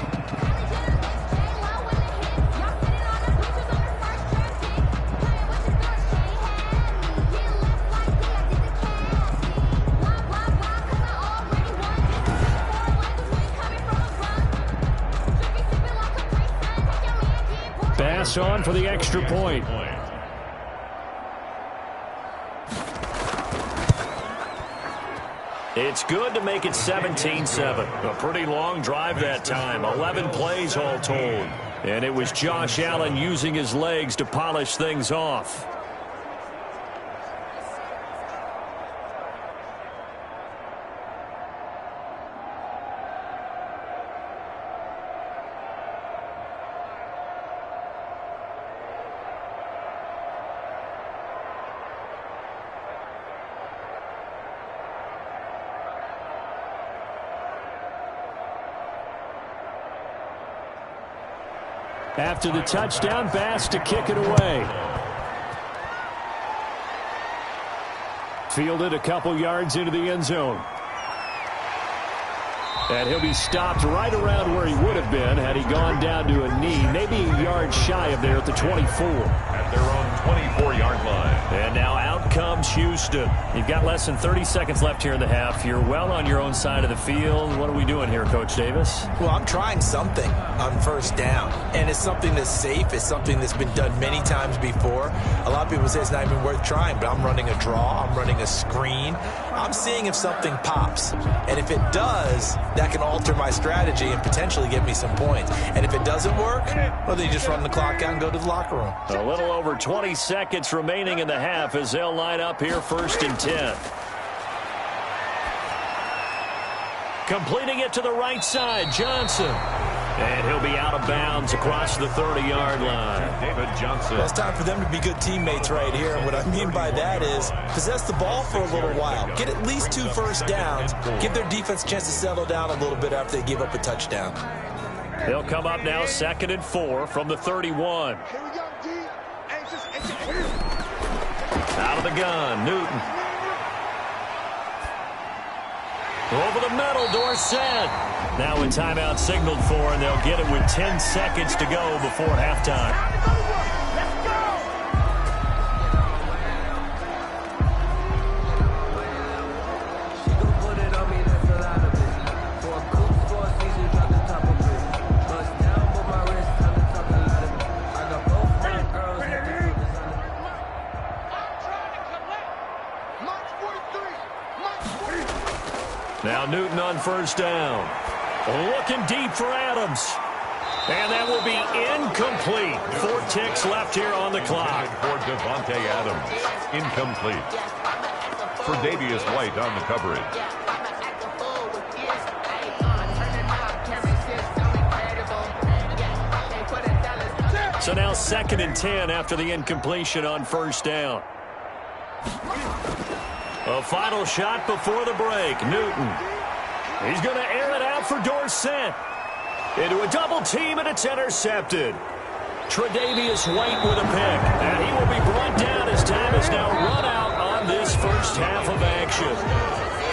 Speaker 2: Pass on for the extra point. It's good to make it 17-7. A pretty long drive that time. 11 plays all told. And it was Josh Allen using his legs to polish things off. After the touchdown, Bass to kick it away. Fielded a couple yards into the end zone. And he'll be stopped right around where he would have been had he gone down to a knee, maybe a yard shy of there at the 24.
Speaker 1: At their own 24-yard line.
Speaker 2: And now out comes Houston. You've got less than 30 seconds left here in the half. You're well on your own side of the field. What are we doing here, Coach Davis?
Speaker 3: Well, I'm trying something on 1st down, and it's something that's safe. It's something that's been done many times before. A lot of people say it's not even worth trying, but I'm running a draw. I'm running a screen. I'm seeing if something pops, and if it does, that can alter my strategy and potentially get me some points. And if it doesn't work, well, then you just run the clock out and go to the locker room.
Speaker 2: A little over 20 seconds remaining in the half as they'll line up here 1st and 10. Completing it to the right side, Johnson. And he'll be out of bounds across the 30-yard line.
Speaker 1: David Johnson.
Speaker 3: Well, it's time for them to be good teammates right here. And what I mean by that is possess the ball for a little while. Get at least 2 first downs. Give their defense a chance to settle down a little bit after they give up a touchdown.
Speaker 2: They'll come up now 2nd and 4 from the 31. Out of the gun, Newton. Over the middle, Dorsett. Now a timeout signaled for, and they'll get it with 10 seconds to go before halftime. Now Newton on 1st down. Looking deep for Adams. And that will be incomplete. 4 ticks left here on the clock.
Speaker 1: For Devontae Adams. Incomplete. For Davius White on the coverage.
Speaker 2: So now 2nd and 10 after the incompletion on 1st down. A final shot before the break. Newton. He's going to air it out for Dorsett. Into a double team, and it's intercepted. Tre'Davious White with a pick. And he will be brought down as time is now run out on this first half of action.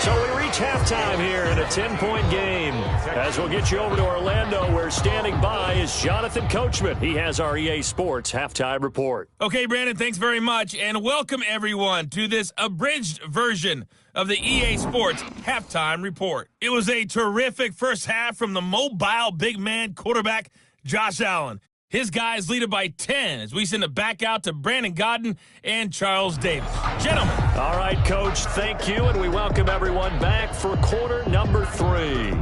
Speaker 2: So we reach halftime here in a 10-point game. As we'll get you over to Orlando, where standing by is Jonathan Coachman. He has our EA Sports halftime report.
Speaker 5: Okay, Brandon, thanks very much. And welcome, everyone, to this abridged version of the EA Sports halftime report. It was a terrific first half from the mobile big man quarterback, Josh Allen. His guys lead it by 10 as we send it back out to Brandon Godden and Charles Davis. Gentlemen.
Speaker 2: All right, Coach, thank you, and we welcome everyone back for quarter number 3.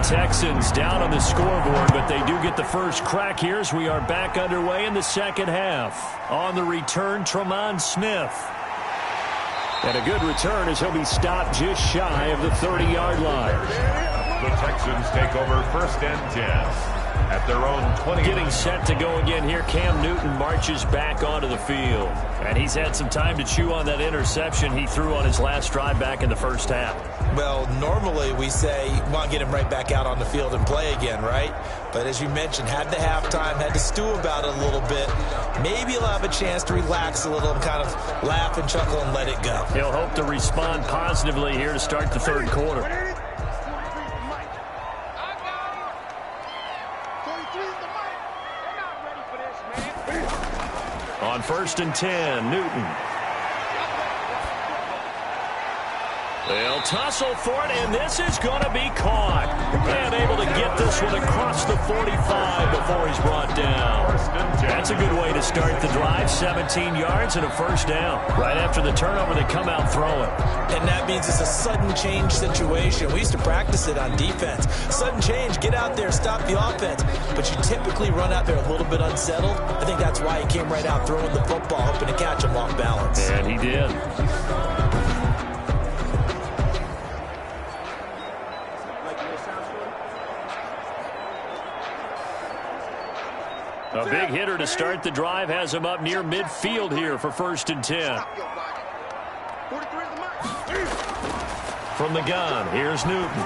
Speaker 2: Texans down on the scoreboard, but they do get the first crack here as we are back underway in the second half. On the return, Tremont Smith. And a good return as he'll be stopped just shy of the 30-yard line.
Speaker 1: The Texans take over 1st and 10. At their own 20.
Speaker 2: Getting set to go again here, Cam Newton marches back onto the field. And he's had some time to chew on that interception he threw on his last drive back in the first half.
Speaker 3: Well, normally we say, want to get him right back out on the field and play again, right? But as you mentioned, had the halftime, had to stew about it a little bit. Maybe he'll have a chance to relax a little and kind of laugh and chuckle and let it go.
Speaker 2: He'll hope to respond positively here to start the third quarter. On 1st and 10, Newton. They'll tussle for it, and this is going to be caught. And able to get this one across the 45 before he's brought down. That's a good way to start the drive. 17 yards and a first down. Right after the turnover, they come out throwing.
Speaker 3: And that means it's a sudden change situation. We used to practice it on defense. Sudden change, get out there, stop the offense. But you typically run out there a little bit unsettled. I think that's why he came right out throwing the football, hoping to catch him off balance.
Speaker 2: And he did. A big hitter to start the drive has him up near midfield here for 1st and 10. From the gun, here's Newton.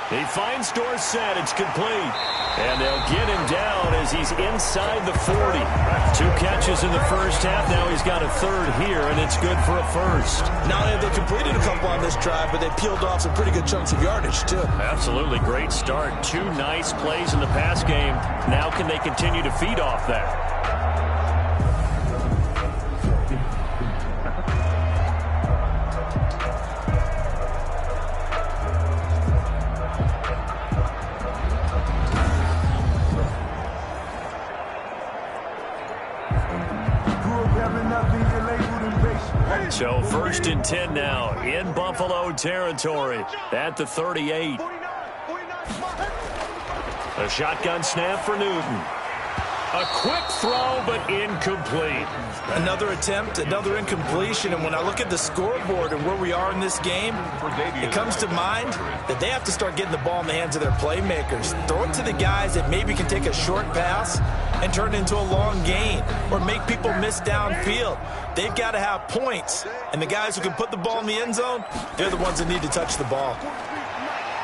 Speaker 2: He finds Dorsett. It's complete. And they'll get him down as he's inside the 40. 2 catches in the first half. Now he's got a third here, and it's good for a first.
Speaker 3: Not only have they completed a couple on this drive, but they peeled off some pretty good chunks of yardage, too.
Speaker 2: Absolutely great start. 2 nice plays in the pass game. Now can they continue to feed off that? So 1st and 10 now in Buffalo territory at the 38. A shotgun snap for Newton. A quick throw, but incomplete.
Speaker 3: Another attempt, another incompletion, and when I look at the scoreboard and where we are in this game, it comes to mind that they have to start getting the ball in the hands of their playmakers. Throw it to the guys that maybe can take a short pass and turn it into a long gain or make people miss downfield. They've got to have points, and the guys who can put the ball in the end zone, they're the ones that need to touch the ball.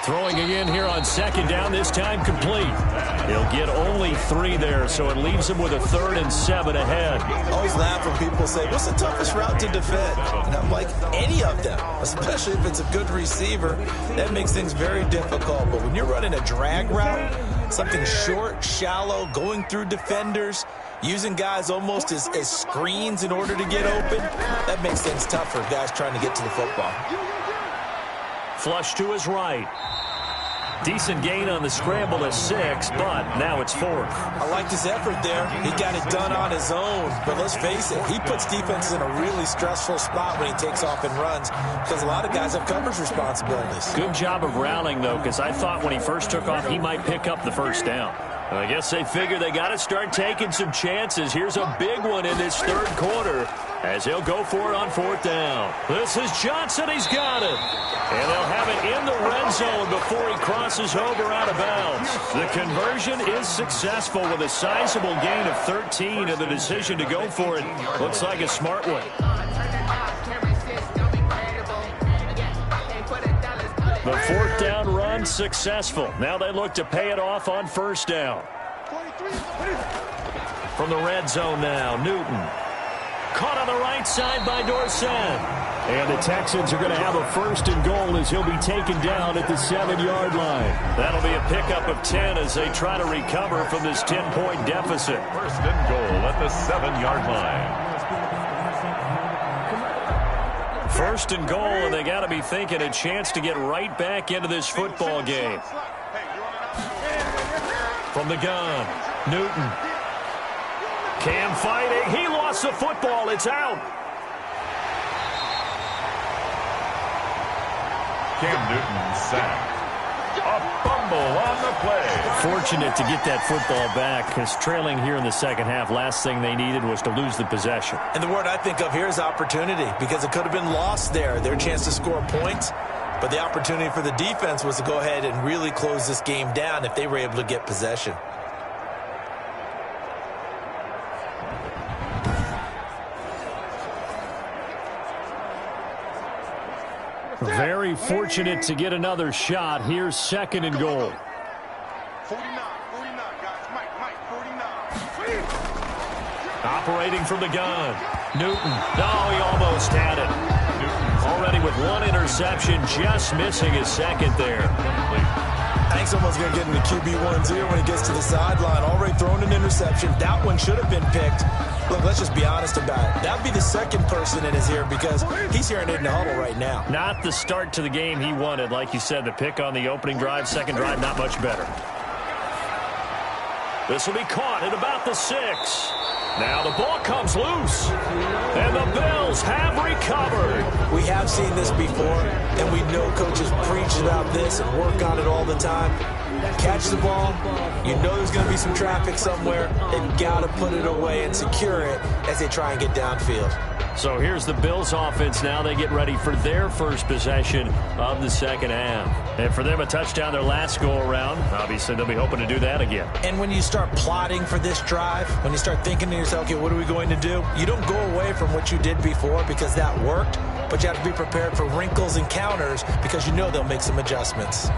Speaker 2: Throwing again here on 2nd down, this time complete. He'll get only 3 there, so it leaves him with a 3rd and 7 ahead.
Speaker 3: I always laugh when people say, what's the toughest route to defend? And I'm like, any of them, especially if it's a good receiver. That makes things very difficult. But when you're running a drag route, something short, shallow, going through defenders, using guys almost as screens in order to get open, that makes things tough for guys trying to get to the football.
Speaker 2: Flush to his right. Decent gain on the scramble at 6, but now it's 4th.
Speaker 3: I liked his effort there. He got it done on his own. But let's face it, he puts defenses in a really stressful spot when he takes off and runs because a lot of guys have coverage responsibilities.
Speaker 2: Good job of rallying, though, because I thought when he first took off, he might pick up the first down. I guess they figure they got to start taking some chances. Here's a big one in this third quarter as he'll go for it on 4th down. This is Johnson. He's got it. And they'll have it in the red zone before he crosses over out of bounds. The conversion is successful with a sizable gain of 13, and the decision to go for it looks like a smart one. The 4th down run successful. Now they look to pay it off on 1st down. From the red zone now, Newton. Caught on the right side by Dorsett. And the Texans are going to have a 1st and goal as he'll be taken down at the 7-yard line. That'll be a pickup of 10 as they try to recover from this 10-point deficit.
Speaker 1: 1st and goal at the 7-yard line.
Speaker 2: 1st and goal, and they got to be thinking a chance to get right back into this football game. From the gun, Newton. Cam fighting. He lost the football. It's out.
Speaker 1: Cam Newton sacked. A fumble on the play.
Speaker 2: Fortunate to get that football back, because trailing here in the second half, last thing they needed was to lose the possession.
Speaker 3: And the word I think of here is opportunity, because it could have been lost there, their chance to score points. But the opportunity for the defense was to go ahead and really close this game down if they were able to get possession.
Speaker 2: Very fortunate to get another shot. Here's second and goal.
Speaker 6: 49, guys. Mike, 49.
Speaker 2: Operating from the gun. Newton. No, he almost had it. Already with one interception, just missing his second there.
Speaker 3: Hank's almost going to get into QB1-0 when he gets to the sideline. Already thrown an interception. That one should have been picked. Look, let's just be honest about it. That would be the second person in his ear, because he's hearing it in the huddle right now.
Speaker 2: Not the start to the game he wanted. Like you said, the pick on the opening drive, second drive, not much better. This will be caught at about the 6. Now the ball comes loose, and the Bills have recovered.
Speaker 3: We have seen this before, and we know coaches preach about this and work on it all the time. Catch the ball. You know there's going to be some traffic somewhere. They've got to put it away and secure it as they try and get downfield.
Speaker 2: So here's the Bills offense now. They get ready for their first possession of the second half. And for them, a touchdown their last go-around. Obviously, they'll be hoping to do that again.
Speaker 3: And when you start plotting for this drive, when you start thinking to yourself, okay, what are we going to do? You don't go away from what you did before because that worked, but you have to be prepared for wrinkles and counters because you know they'll make some adjustments.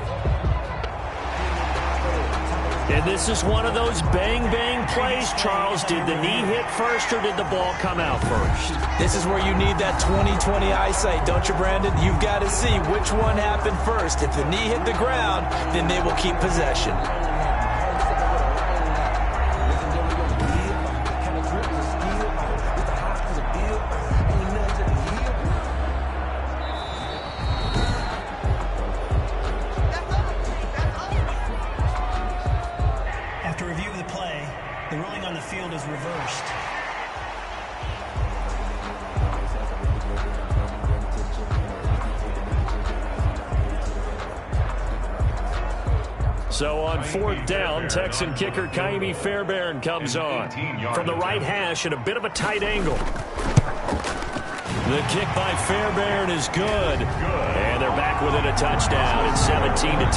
Speaker 2: And this is one of those bang-bang plays, Charles. Did the knee hit first or did the ball come out first?
Speaker 3: This is where you need that 20/20 eyesight, don't you, Brandon? You've got to see which one happened first. If the knee hit the ground, then they will keep possession.
Speaker 2: So on fourth down, Texan kicker Kaimi Fairbairn comes on. From the right hash at a bit of a tight angle. The kick by Fairbairn is good. And they're back within a touchdown. It's 17-10.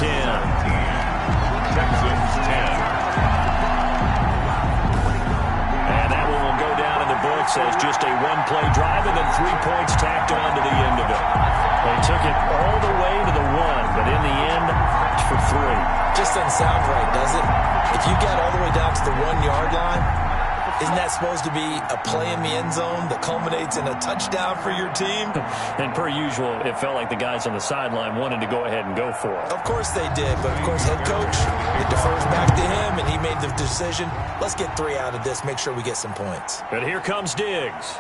Speaker 1: Texans 10.
Speaker 2: And that one will go down in the books as just a one-play drive and then 3 points tacked on to the end of it. They took it all the way to the 1, but in the end, it's for 3.
Speaker 3: Just doesn't sound right, does it? If you get all the way down to the 1-yard line, isn't that supposed to be a play in the end zone that culminates in a touchdown for your team?
Speaker 2: And per usual, it felt like the guys on the sideline wanted to go ahead and go for it.
Speaker 3: Of course they did, but of course head coach, it defers back to him, and he made the decision. Let's get 3 out of this, make sure we get some points.
Speaker 2: And here comes Diggs.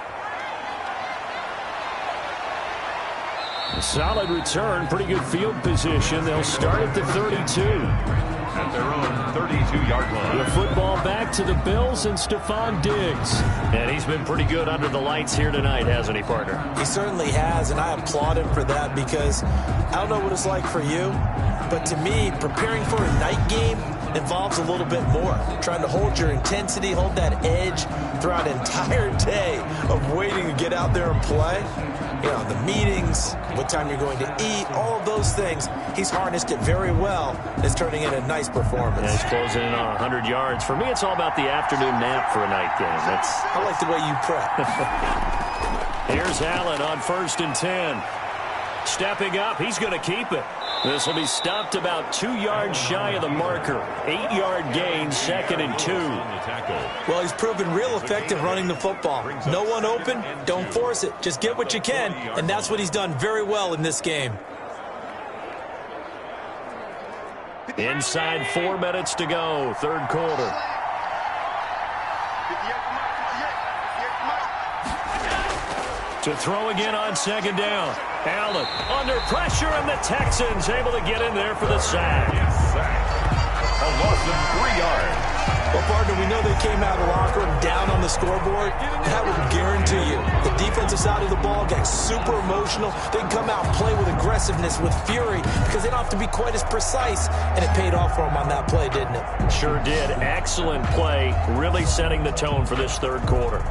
Speaker 2: Solid return, pretty good field position. They'll start at the 32.
Speaker 1: At their own 32-yard line.
Speaker 2: The football back to the Bills and Stephon Diggs. And he's been pretty good under the lights here tonight, hasn't he, partner?
Speaker 3: He certainly has, and I applaud him for that because I don't know what it's like for you, but to me, preparing for a night game involves a little bit more. Trying to hold your intensity, hold that edge throughout an entire day of waiting to get out there and play. You know, the meetings, what time you're going to eat, all of those things. He's harnessed it very well. It's turning in a nice performance.
Speaker 2: And he's closing in on 100 yards. For me, it's all about the afternoon nap for a night game.
Speaker 3: I like the way you prep.
Speaker 2: Here's Allen on 1st and 10. Stepping up, he's going to keep it. This will be stopped about 2 yards shy of the marker. 8-yard gain, 2nd and 2.
Speaker 3: Well, he's proven real effective running the football. No one open, don't force it. Just get what you can, and that's what he's done very well in this game.
Speaker 2: Inside 4 minutes to go, third quarter. To throw again on 2nd down. Allen under pressure, and the Texans able to get in there for the sack.
Speaker 1: A loss of 3 yards.
Speaker 3: Well, partner, we know they came out of the locker room down on the scoreboard, that would guarantee you the defensive side of the ball gets super emotional. They can come out and play with aggressiveness, with fury, because they don't have to be quite as precise, and it paid off for them on that play, didn't it?
Speaker 2: Sure did. Excellent play, really setting the tone for this third quarter.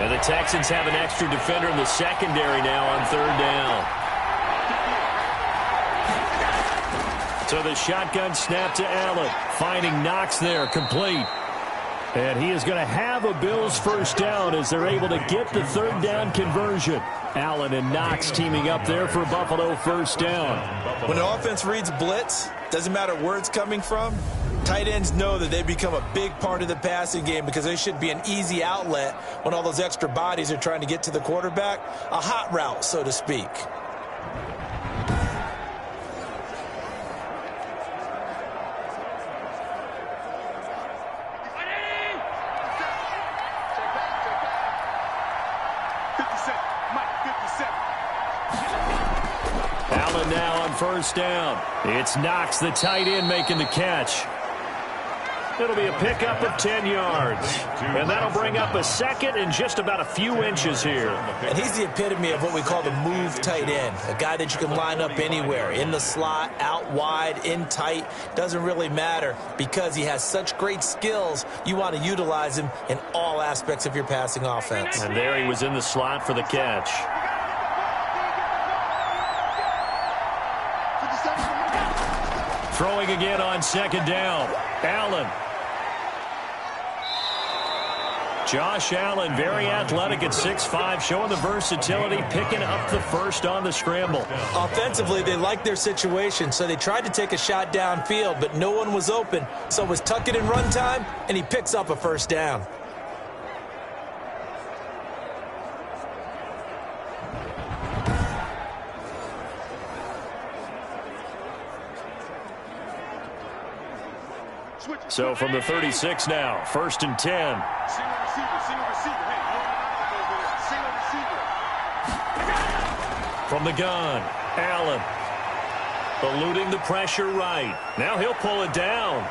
Speaker 2: And the Texans have an extra defender in the secondary now on third down. So the shotgun snap to Allen. Finding Knox there, complete. And he is going to have a Bills first down as they're able to get the third down conversion. Allen and Knox teaming up there for Buffalo first down.
Speaker 3: When an offense reads blitz, doesn't matter where it's coming from, tight ends know that they become a big part of the passing game because they should be an easy outlet when all those extra bodies are trying to get to the quarterback. A hot route, so to speak.
Speaker 2: Allen now on first down. It's Knox, the tight end, making the catch. It'll be a pickup of 10 yards. And that'll bring up a second and just about a few inches here.
Speaker 3: And he's the epitome of what we call the move tight end. A guy that you can line up anywhere. In the slot, out wide, in tight. Doesn't really matter because he has such great skills. You want to utilize him in all aspects of your passing offense.
Speaker 2: And there he was in the slot for the catch. Throwing again on second down. Allen. Josh Allen, very athletic at 6'5", showing the versatility, picking up the first on the scramble.
Speaker 3: Offensively, they liked their situation, so they tried to take a shot downfield, but no one was open. So it was tuck it in run time, and he picks up a first down.
Speaker 2: So from the 36 now, 1st and 10. From the gun, Allen. Eluding the pressure right. Now he'll pull it down.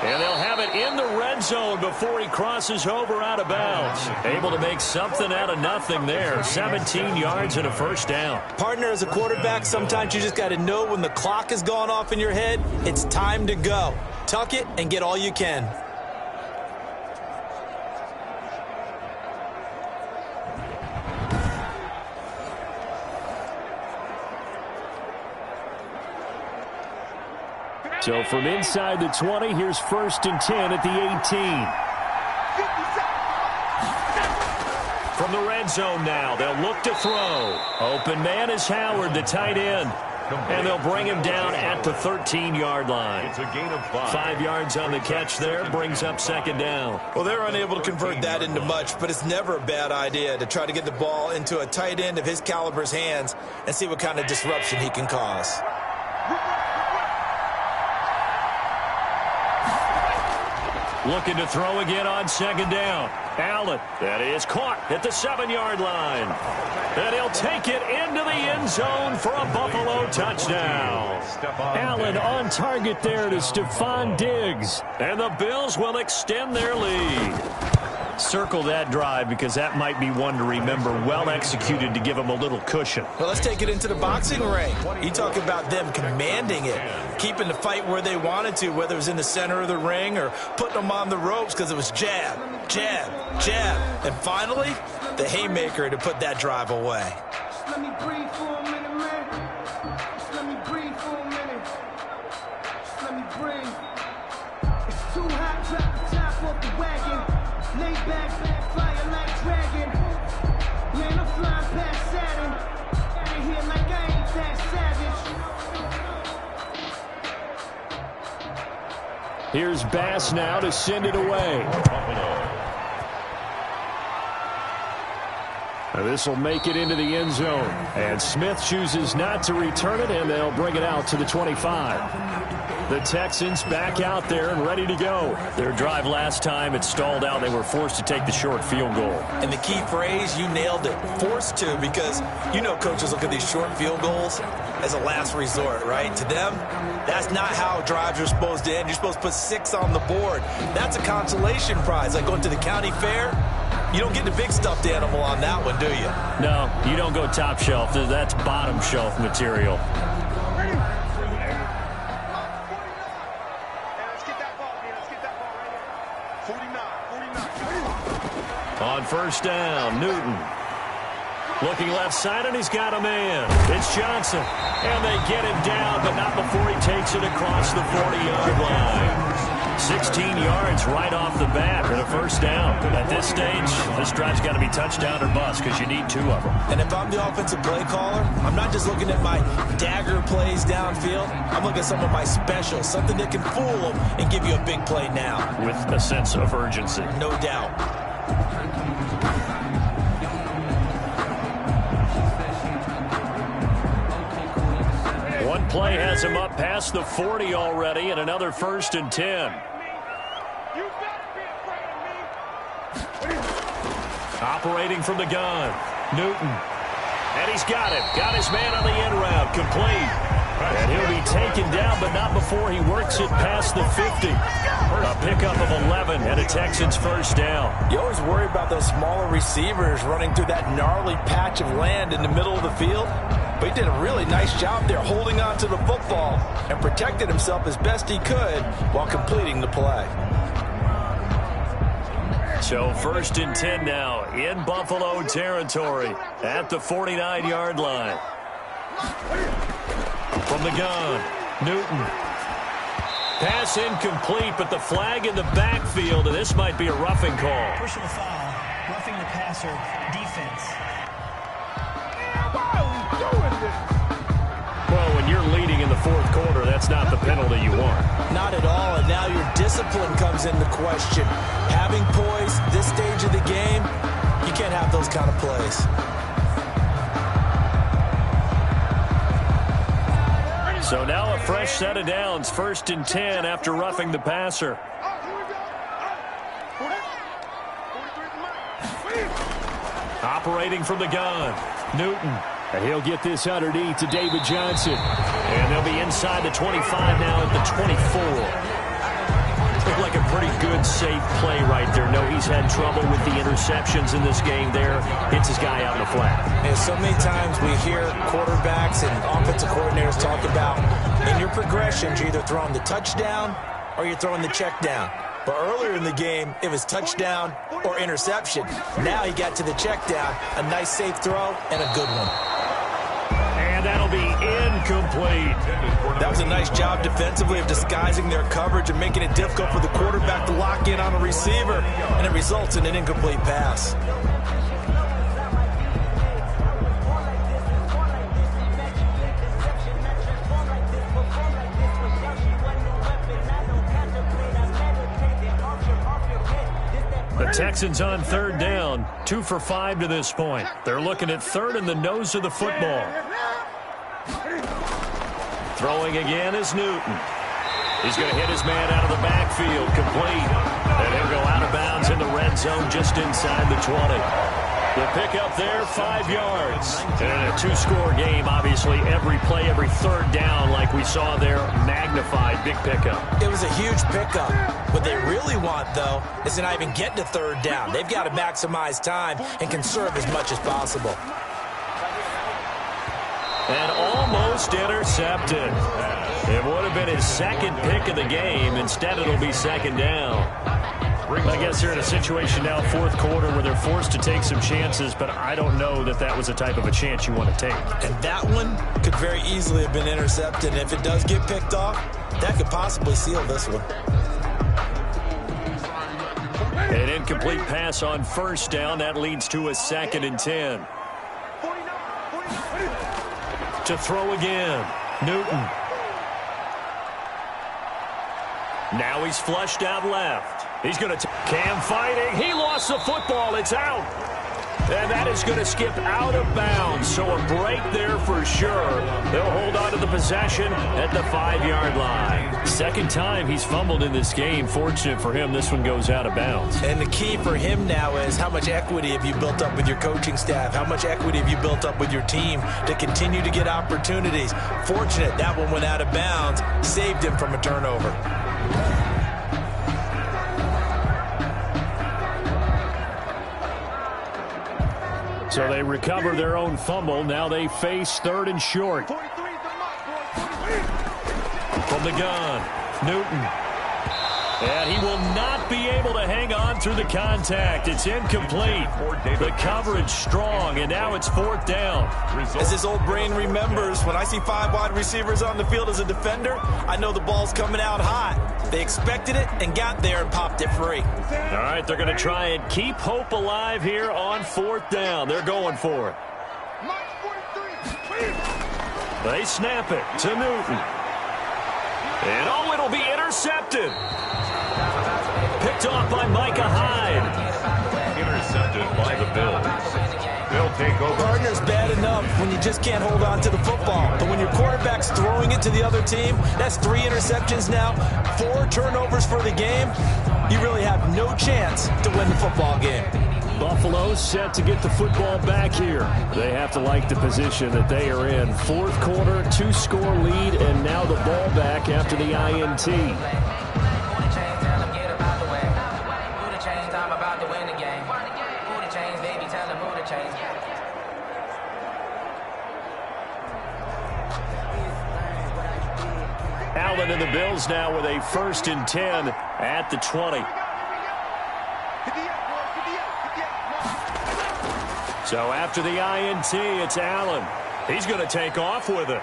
Speaker 2: And they'll have it in the red zone before he crosses over out of bounds. Able to make something out of nothing there. 17 yards and a first down.
Speaker 3: Partner, as a quarterback, sometimes you just got to know when the clock has gone off in your head, it's time to go. Tuck it and get all you can.
Speaker 2: So from inside the 20, here's 1st and 10 at the 18. From the red zone now, they'll look to throw. Open man is Howard, the tight end. And they'll bring him down at the 13-yard line.
Speaker 1: It's a gain of 5.
Speaker 2: 5 yards on the catch there, brings up second down.
Speaker 3: Well, they're unable to convert that into much, but it's never a bad idea to try to get the ball into a tight end of his caliber's hands and see what kind of disruption he can cause.
Speaker 2: Looking to throw again on second down. Allen, that is caught at the 7-yard line. And he'll take it into the end zone for a Buffalo touchdown. Allen on target there to Stephon Diggs. And the Bills will extend their lead. Circle that drive because that might be one to remember. Well executed to give them a little cushion.
Speaker 3: Well, let's take it into the boxing ring. You talk about them commanding it, keeping the fight where they wanted to, whether it was in the center of the ring or putting them on the ropes because it was jab, jab, jab. And finally, the haymaker to put that drive away.
Speaker 7: Let me breathe for a minute, man. Let me breathe for a minute. Let me breathe. It's too hot, drop the top off the wagon. Lay back, fire like dragon. Man, I'm flying past Saturn. Out of here like I ain't that savage.
Speaker 2: Here's Bass now to send it away. This will make it into the end zone. And Smith chooses not to return it, and they'll bring it out to the 25. The Texans back out there and ready to go. Their drive last time, it stalled out. They were forced to take the short field goal.
Speaker 3: And the key phrase, you nailed it, forced to, because you know coaches look at these short field goals as a last resort, right? To them, that's not how drives are supposed to end. You're supposed to put 6 on the board. That's a consolation prize, like going to the county fair. You don't get the big stuffed animal on that one, do you?
Speaker 2: No, you don't go top shelf. That's bottom shelf material. On first down, Newton. Looking left side, and he's got a man. It's Johnson. And they get him down, but not before he takes it across the 40-yard line. 16 yards right off the bat and a first down. At this stage, this drive's got to be touchdown or bust because you need 2 of them.
Speaker 3: And if I'm the offensive play caller, I'm not just looking at my dagger plays downfield. I'm looking at some of my specials, something that can fool them and give you a big play now.
Speaker 2: With a sense of urgency.
Speaker 3: No doubt.
Speaker 2: One play has him up past the 40 already, and another 1st and 10. Operating from the gun, Newton. And he's got it. Got his man on the end route, complete. And he'll be taken down, but not before he works it past the 50. A pickup of 11 and a Texans first down.
Speaker 3: You always worry about those smaller receivers running through that gnarly patch of land in the middle of the field. But he did a really nice job there holding on to the football and protected himself as best he could while completing the play.
Speaker 2: So 1st and 10 now in Buffalo territory at the 49-yard line. From the gun, Newton. Pass incomplete, but the flag in the backfield, and this might be a roughing call.
Speaker 8: Personal foul, roughing the passer, defense.
Speaker 2: Well, when you're leading in the 4th quarter, that's not the penalty you want.
Speaker 3: Not at all, and now your discipline comes into question. Having poise this stage of the game, you can't have those kind of plays.
Speaker 2: So now a fresh set of downs, 1st and 10 after roughing the passer. Operating from the gun, Newton. And he'll get this underneath to David Johnson. And they'll be inside the 25 now at the 24. Looked like a pretty good, safe play right there. No, he's had trouble with the interceptions in this game there. Hits his guy out in the flat.
Speaker 3: And so many times we hear quarterbacks and offensive coordinators talk about in your progressions, you're either throwing the touchdown or you're throwing the check down. But earlier in the game, it was touchdown or interception. Now he got to the check down, a nice safe throw, and a good one.
Speaker 2: And that'll be incomplete.
Speaker 3: That was a nice job defensively of disguising their coverage and making it difficult for the quarterback to lock in on a receiver, and it results in an incomplete pass.
Speaker 2: The Texans on 3rd down, 2 for 5 to this point. They're looking at 3rd in the nose of the football. Throwing again is Newton. He's going to hit his man out of the backfield, complete. And he'll go out of bounds in the red zone just inside the 20. The pickup there, 5 yards. And in a 2-score game, obviously, every play, every 3rd down, like we saw there, magnified, big pickup.
Speaker 3: It was a huge pickup. What they really want, though, is to not even get to 3rd down. They've got to maximize time and conserve as much as possible.
Speaker 2: And almost intercepted. It would have been his 2nd pick of the game. Instead, it'll be 2nd down. I guess they're in a situation now, 4th quarter, where they're forced to take some chances, but I don't know that that was the type of a chance you want to take.
Speaker 3: And that one could very easily have been intercepted. And if it does get picked off, that could possibly seal this one.
Speaker 2: An incomplete pass on 1st down. That leads to a 2nd and 10. To throw again, Newton. Now he's flushed out left. He's going to Cam fighting. He lost the football. It's out. And that is going to skip out of bounds. So a break there for sure. They'll hold on to the possession at the 5-yard line. Second time he's fumbled in this game. Fortunate for him, this one goes out of bounds.
Speaker 3: And the key for him now is how much equity have you built up with your coaching staff? How much equity have you built up with your team to continue to get opportunities? Fortunate that one went out of bounds, saved him from a turnover.
Speaker 2: So they recover their own fumble. Now they face 3rd and short. From the gun, Newton. And he will not be able to hang on through the contact. It's incomplete. The coverage strong, and now it's 4th down.
Speaker 3: As his old brain remembers, when I see 5 wide receivers on the field as a defender, I know the ball's coming out hot. They expected it and got there and popped it free.
Speaker 2: All right, they're going to try and keep hope alive here on 4th down. They're going for it. They snap it to Newton. And oh, it'll be intercepted. Picked off by Micah Hyde.
Speaker 1: Intercepted by the Bills. They'll take over.
Speaker 3: Gardner's bad enough when you just can't hold on to the football. But when your quarterback's throwing it to the other team, that's 3 interceptions now, 4 turnovers for the game. You really have no chance to win the football game.
Speaker 2: Buffalo set to get the football back here. They have to like the position that they are in. 4th quarter, 2-score lead, and now the ball back after the INT. Allen and the Bills now with a 1st and 10 at the 20. So after the INT, it's Allen. He's going to take off with it.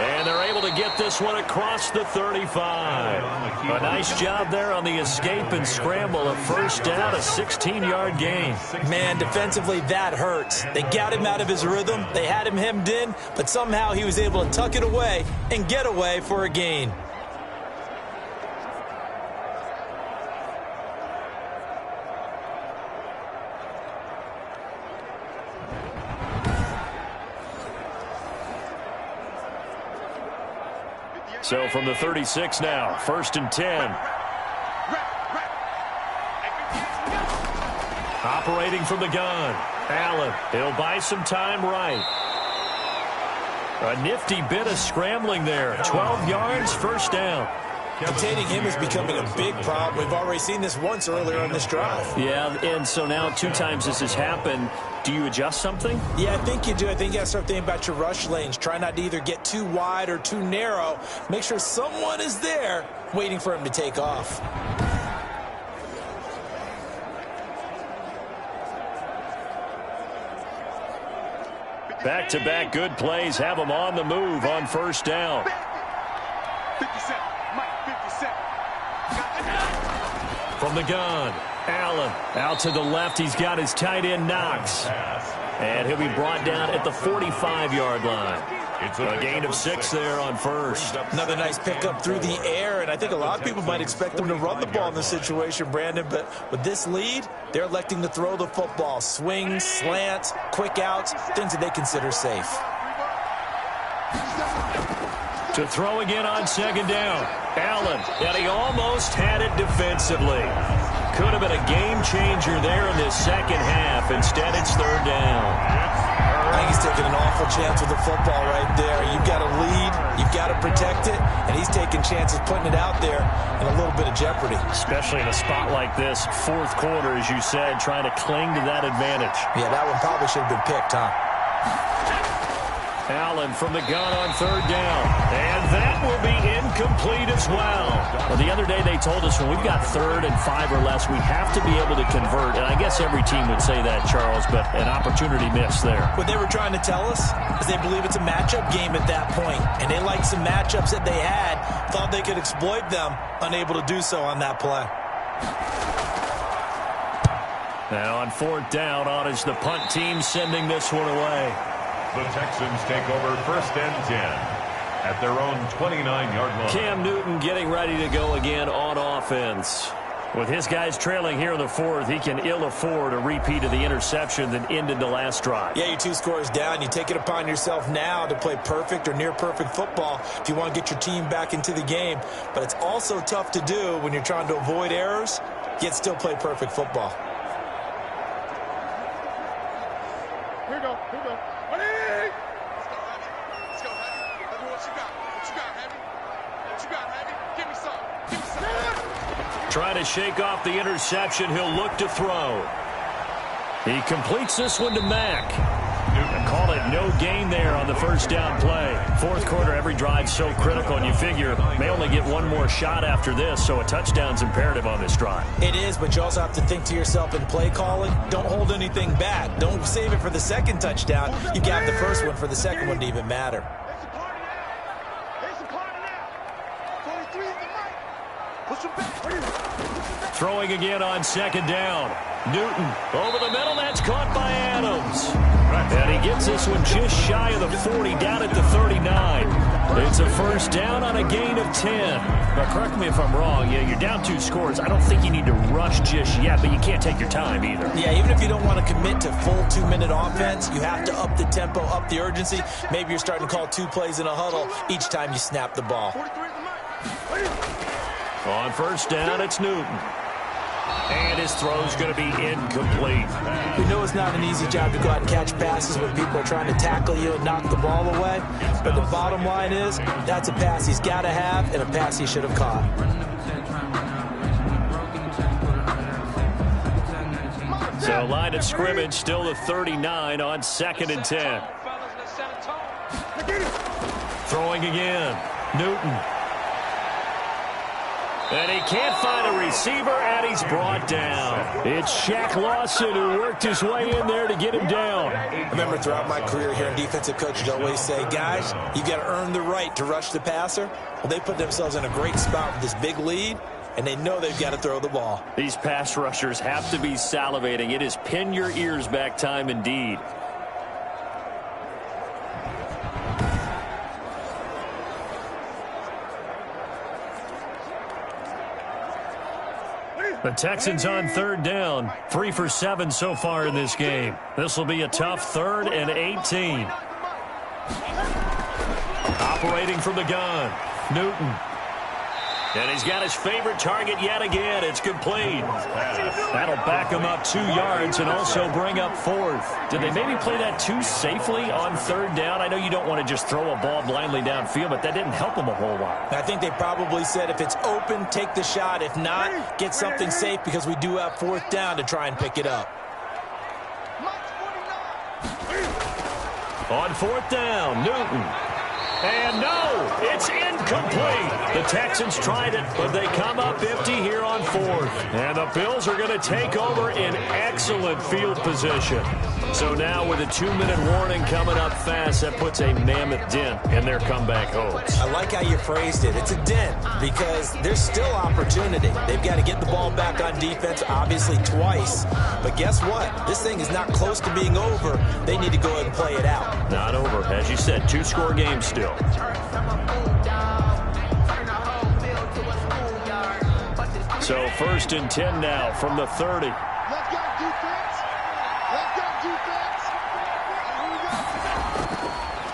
Speaker 2: And they're able to get this one across the 35. A nice job there on the escape and scramble. A 1st down, a 16-yard gain.
Speaker 3: Man, defensively, that hurts. They got him out of his rhythm. They had him hemmed in, but somehow he was able to tuck it away and get away for a gain.
Speaker 2: So from the 36 now, 1st and 10. Operating from the gun, Allen. He'll buy some time right. A nifty bit of scrambling there. 12 yards, 1st down.
Speaker 3: Containing him is becoming a big problem. We've already seen this once earlier on this drive.
Speaker 2: Yeah, and so now 2 times this has happened. Do you adjust something?
Speaker 3: Yeah, I think you do. I think you got to start thinking about your rush lanes. Try not to either get too wide or too narrow. Make sure someone is there waiting for him to take off.
Speaker 2: Back-to-back good plays have them on the move on 1st down.
Speaker 6: 57, Mike, 57.
Speaker 2: From the gun, Allen out to the left. He's got his tight end Knox. And he'll be brought down at the 45-yard line. It's a gain of 6 there on 1st.
Speaker 3: Another nice pickup through the air, and I think a lot of people might expect them to run the ball in this situation, Brandon, but with this lead, they're electing to throw the football. Swings, slants, quick outs, things that they consider safe.
Speaker 2: To throw again on 2nd down. Allen, and he almost had it defensively. Could have been a game changer there in this 2nd half. Instead, it's 3rd down.
Speaker 3: I think he's taking an awful chance with the football right there. You've got to lead, you've got to protect it, and he's taking chances putting it out there in a little bit of jeopardy.
Speaker 2: Especially in a spot like this, 4th quarter, as you said, trying to cling to that advantage.
Speaker 3: Yeah, that one probably should have been picked, huh?
Speaker 2: Allen from the gun on 3rd down. And that will be incomplete as well. Well, the other day they told us when we've got 3rd and 5 or less, we have to be able to convert. And I guess every team would say that, Charles, but an opportunity missed there.
Speaker 3: What they were trying to tell us is they believe it's a matchup game at that point. And they liked some matchups that they had, thought they could exploit them, unable to do so on that play.
Speaker 2: Now on 4th down, is the punt team sending this one away.
Speaker 1: The Texans take over 1st and 10 at their own 29-yard line.
Speaker 2: Cam Newton getting ready to go again on offense. With his guys trailing here in the fourth, he can ill afford a repeat of the interception that ended the last drive.
Speaker 3: Yeah, you're 2 scores down. You take it upon yourself now to play perfect or near-perfect football if you want to get your team back into the game. But it's also tough to do when you're trying to avoid errors, yet still play perfect football.
Speaker 6: Here we go. Here we go. Ready? Let's go, Heavy. Let's go, Heavy. What you got? What you got, Heavy? What you got, Heavy? Give me some. Give me some.
Speaker 2: Trying to shake off the interception. He'll look to throw. He completes this one to Mack. Call it no gain there on the first down play. Fourth quarter, every drive so critical, and you figure may only get one more shot after this, so a touchdown's imperative on this drive.
Speaker 3: It is, but you also have to think to yourself in play calling, don't hold anything back. Don't save it for the second touchdown. You got the first one for the second one to even matter.
Speaker 6: There's a party now. There's a party now. 43 is the mic. Push him back.
Speaker 2: Throwing again on second down. Newton over the middle. That's caught by Adams. And he gets this one just shy of the 40, down at the 39. It's a first down on a gain of 10. Now, correct me if I'm wrong. Yeah, you're down 2 scores. I don't think you need to rush just yet, but you can't take your time either.
Speaker 3: Yeah, even if you don't want to commit to full 2-minute offense, you have to up the tempo, up the urgency. Maybe you're starting to call 2 plays in a huddle each time you snap the ball.
Speaker 6: 43 is the mic.
Speaker 2: On first down, it's Newton. And his throw's going to be incomplete.
Speaker 3: We know it's not an easy job to go out and catch passes when people are trying to tackle you and knock the ball away. But the bottom line is, that's a pass he's got to have and a pass he should have caught.
Speaker 2: So line of scrimmage, still the 39 on 2nd and 10. Throwing again. Newton. And he can't find a receiver, and he's brought down. It's Shaq Lawson who worked his way in there to get him down.
Speaker 3: I remember throughout my career here, defensive coaches always say, guys, you got to earn the right to rush the passer. Well, they put themselves in a great spot with this big lead, and they know they've got to throw the ball.
Speaker 2: These pass rushers have to be salivating. It is pin your ears back time indeed. The Texans on 3rd down. 3 for 7 so far in this game. This will be a tough 3rd and 18. Operating from the gun. Newton. And he's got his favorite target yet again. It's complete. That'll back him up 2 yards and also bring up 4th. Did they maybe play that too safely on 3rd down? I know you don't want to just throw a ball blindly downfield, but that didn't help them a whole lot.
Speaker 3: I think they probably said if it's open, take the shot. If not, get something safe because we do have 4th down to try and pick it up.
Speaker 2: On 4th down, Newton. And no, it's incomplete. The Texans tried it, but they come up empty here on 4th. And the Bills are going to take over in excellent field position. So now with a 2-minute warning coming up fast, that puts a mammoth dent in their comeback hopes.
Speaker 3: I like how you phrased it. It's a dent because there's still opportunity. They've got to get the ball back on defense, obviously twice. But guess what? This thing is not close to being over. They need to go ahead and play it out.
Speaker 2: Not over. As you said, 2-score game still. So 1st and 10 now from the 30.
Speaker 6: Let's go, defense. Let's go, defense.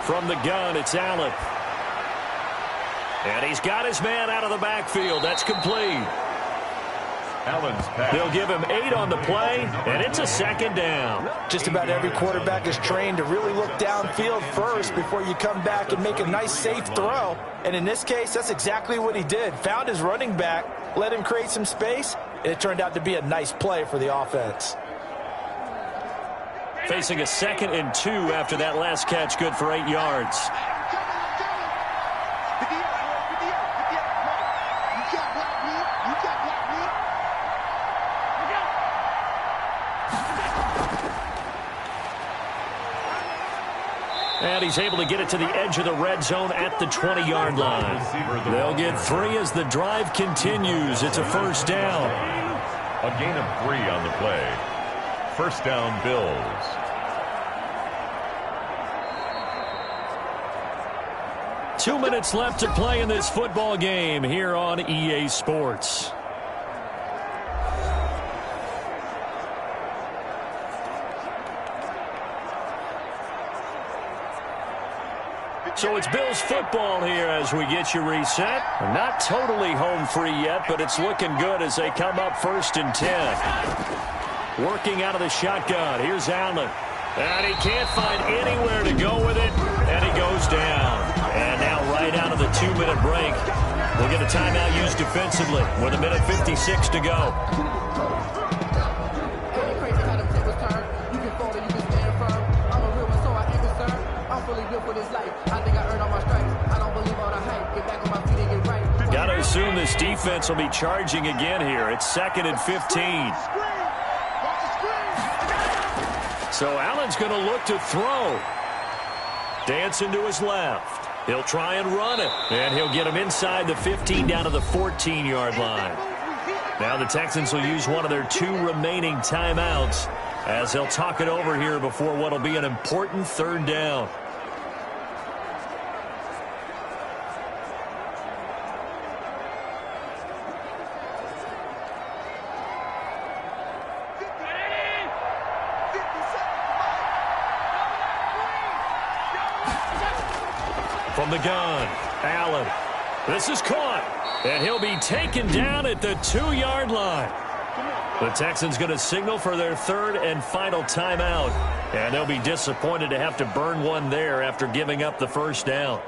Speaker 2: From the gun, it's Allen. And he's got his man out of the backfield. That's complete.
Speaker 1: Allen's pass.
Speaker 2: They'll give him 8 on the play, and it's a 2nd down.
Speaker 4: Just about every quarterback is trained to really look downfield first before you come back and make a nice, safe throw. And in this case, that's exactly what he did. Found his running back, let him create some space, and it turned out to be a nice play for the offense.
Speaker 2: Facing a 2nd and 2 after that last catch, good for 8 yards. And he's able to get it to the edge of the red zone at the 20-yard line. They'll get 3 as the drive continues. It's a first down.
Speaker 1: A gain of 3 on the play. First down, Bills.
Speaker 2: Two minutes left to play in this football game here on EA Sports. So it's Bills football here as we get you reset. Not totally home free yet, but it's looking good as they come up 1st and 10. Working out of the shotgun. Here's Allen. And he can't find anywhere to go with it, and he goes down. And now right out of the 2-minute break, we'll get a timeout used defensively with 1:56 to go. Got to assume this defense will be charging again here. It's 2nd and 15. So Allen's going to look to throw. Dancing to his left. He'll try and run it. And he'll get him inside the 15 down to the 14-yard line. Now the Texans will use one of their 2 remaining timeouts as they'll talk it over here before what will be an important 3rd down. From the gun, Allen. This is caught, and he'll be taken down at the 2-yard line. The Texans going to signal for their 3rd and final timeout, and they'll be disappointed to have to burn one there after giving up the 1st down.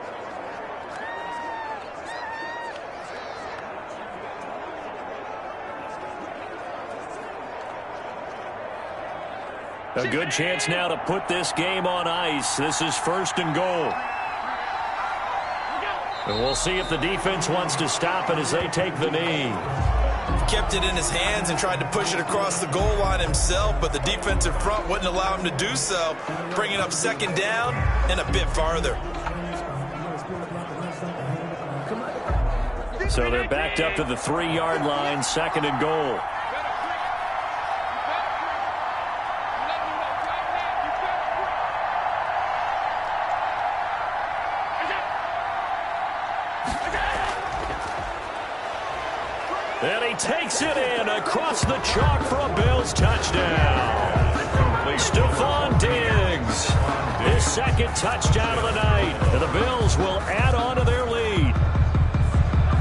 Speaker 2: A good chance now to put this game on ice. This is 1st and goal. And we'll see if the defense wants to stop it as they take the knee.
Speaker 3: Kept it in his hands and tried to push it across the goal line himself, but the defensive front wouldn't allow him to do so, bringing up 2nd down and a bit farther.
Speaker 2: So they're backed up to the 3-yard line, 2nd and goal. And he takes it in across the chalk for a Bills touchdown. Stephon Diggs, his 2nd touchdown of the night. And the Bills will add on to their lead.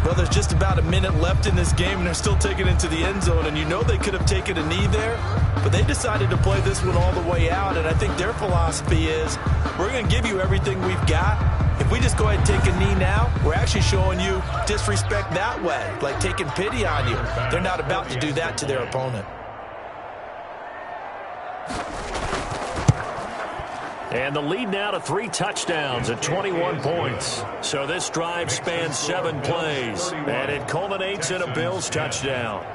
Speaker 3: Well, there's just about a minute left in this game, and they're still taking it into the end zone. And you know they could have taken a knee there, but they decided to play this one all the way out. And I think their philosophy is, we're going to give you everything we've got. If we just go ahead and take a knee now, we're actually showing you disrespect that way, like taking pity on you. They're not about to do that to their opponent.
Speaker 2: And the lead now to 3 touchdowns at 21 points. So this drive spans 7 plays, and it culminates in a Bills touchdown.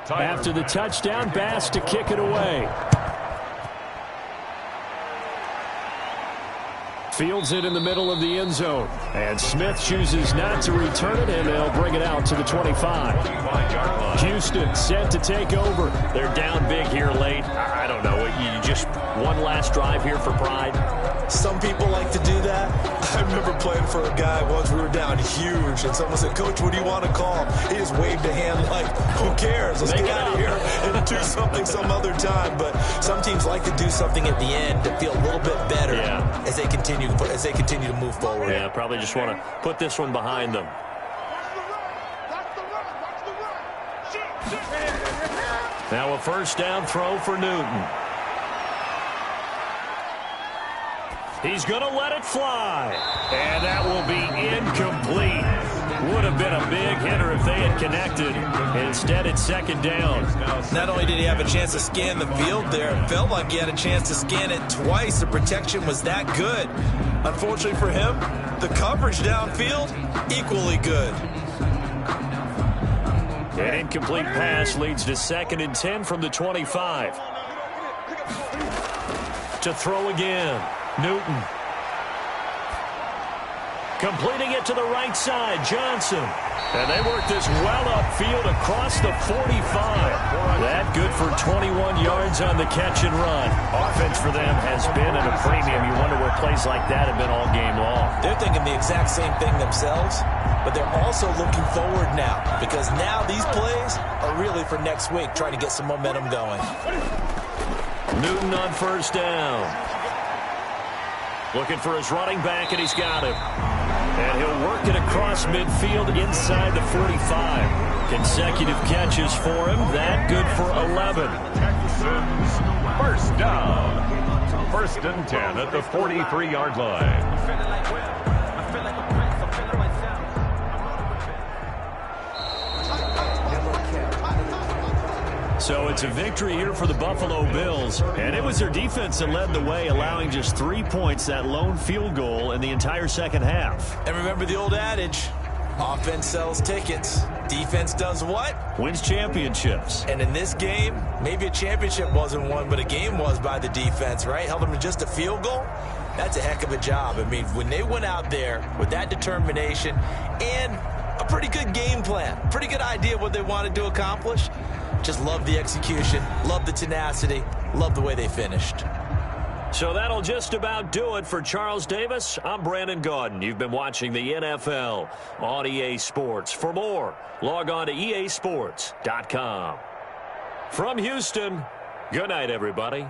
Speaker 2: After the touchdown, Bass to kick it away. Fields it in the middle of the end zone. And Smith chooses not to return it, and they'll bring it out to the 25. Houston set to take over. They're down big here late. I don't know. You just one last drive here for pride.
Speaker 3: Some people like to do that. I remember playing for a guy once. We were down huge, and someone said, "Coach, what do you want to call?" He just waved a hand like, who cares? Let's get out of here and do something some other time. But some teams like to do something at the end to feel a little bit better as they continue to move forward.
Speaker 2: Yeah, probably just want to put this one behind them. Now a 1st down throw for Newton. He's going to let it fly. And that will be incomplete. Would have been a big hitter if they had connected. Instead, it's 2nd down.
Speaker 3: Not only did he have a chance to scan the field there, it felt like he had a chance to scan it twice. The protection was that good. Unfortunately for him, the coverage downfield, equally good.
Speaker 2: An incomplete pass leads to 2nd and 10 from the 25. To throw again. Newton. Completing it to the right side. Johnson. And they work this well upfield across the 45. That good for 21 yards on the catch and run. Offense for them has been at a premium. You wonder where plays like that have been all game long.
Speaker 3: They're thinking the exact same thing themselves, but they're also looking forward now because now these plays are really for next week, trying to get some momentum going.
Speaker 2: Newton on first down. Looking for his running back, and he's got him. And he'll work it across midfield inside the 45. Consecutive catches for him. That good for 11.
Speaker 1: Texans, first down. First and 10 at the 43-yard line.
Speaker 2: So it's a victory here for the Buffalo Bills. And it was their defense that led the way, allowing just 3 points, that lone field goal in the entire second half.
Speaker 3: And remember the old adage, offense sells tickets. Defense does what?
Speaker 2: Wins championships.
Speaker 3: And in this game, maybe a championship wasn't won, but a game was by the defense, right? Held them to just a field goal. That's a heck of a job. I mean, when they went out there with that determination and a pretty good game plan, pretty good idea what they wanted to accomplish, just love the execution, love the tenacity, love the way they finished.
Speaker 2: So that'll just about do it for Charles Davis. I'm Brandon Gaudin. You've been watching the NFL on EA Sports. For more, log on to easports.com. From Houston, good night, everybody.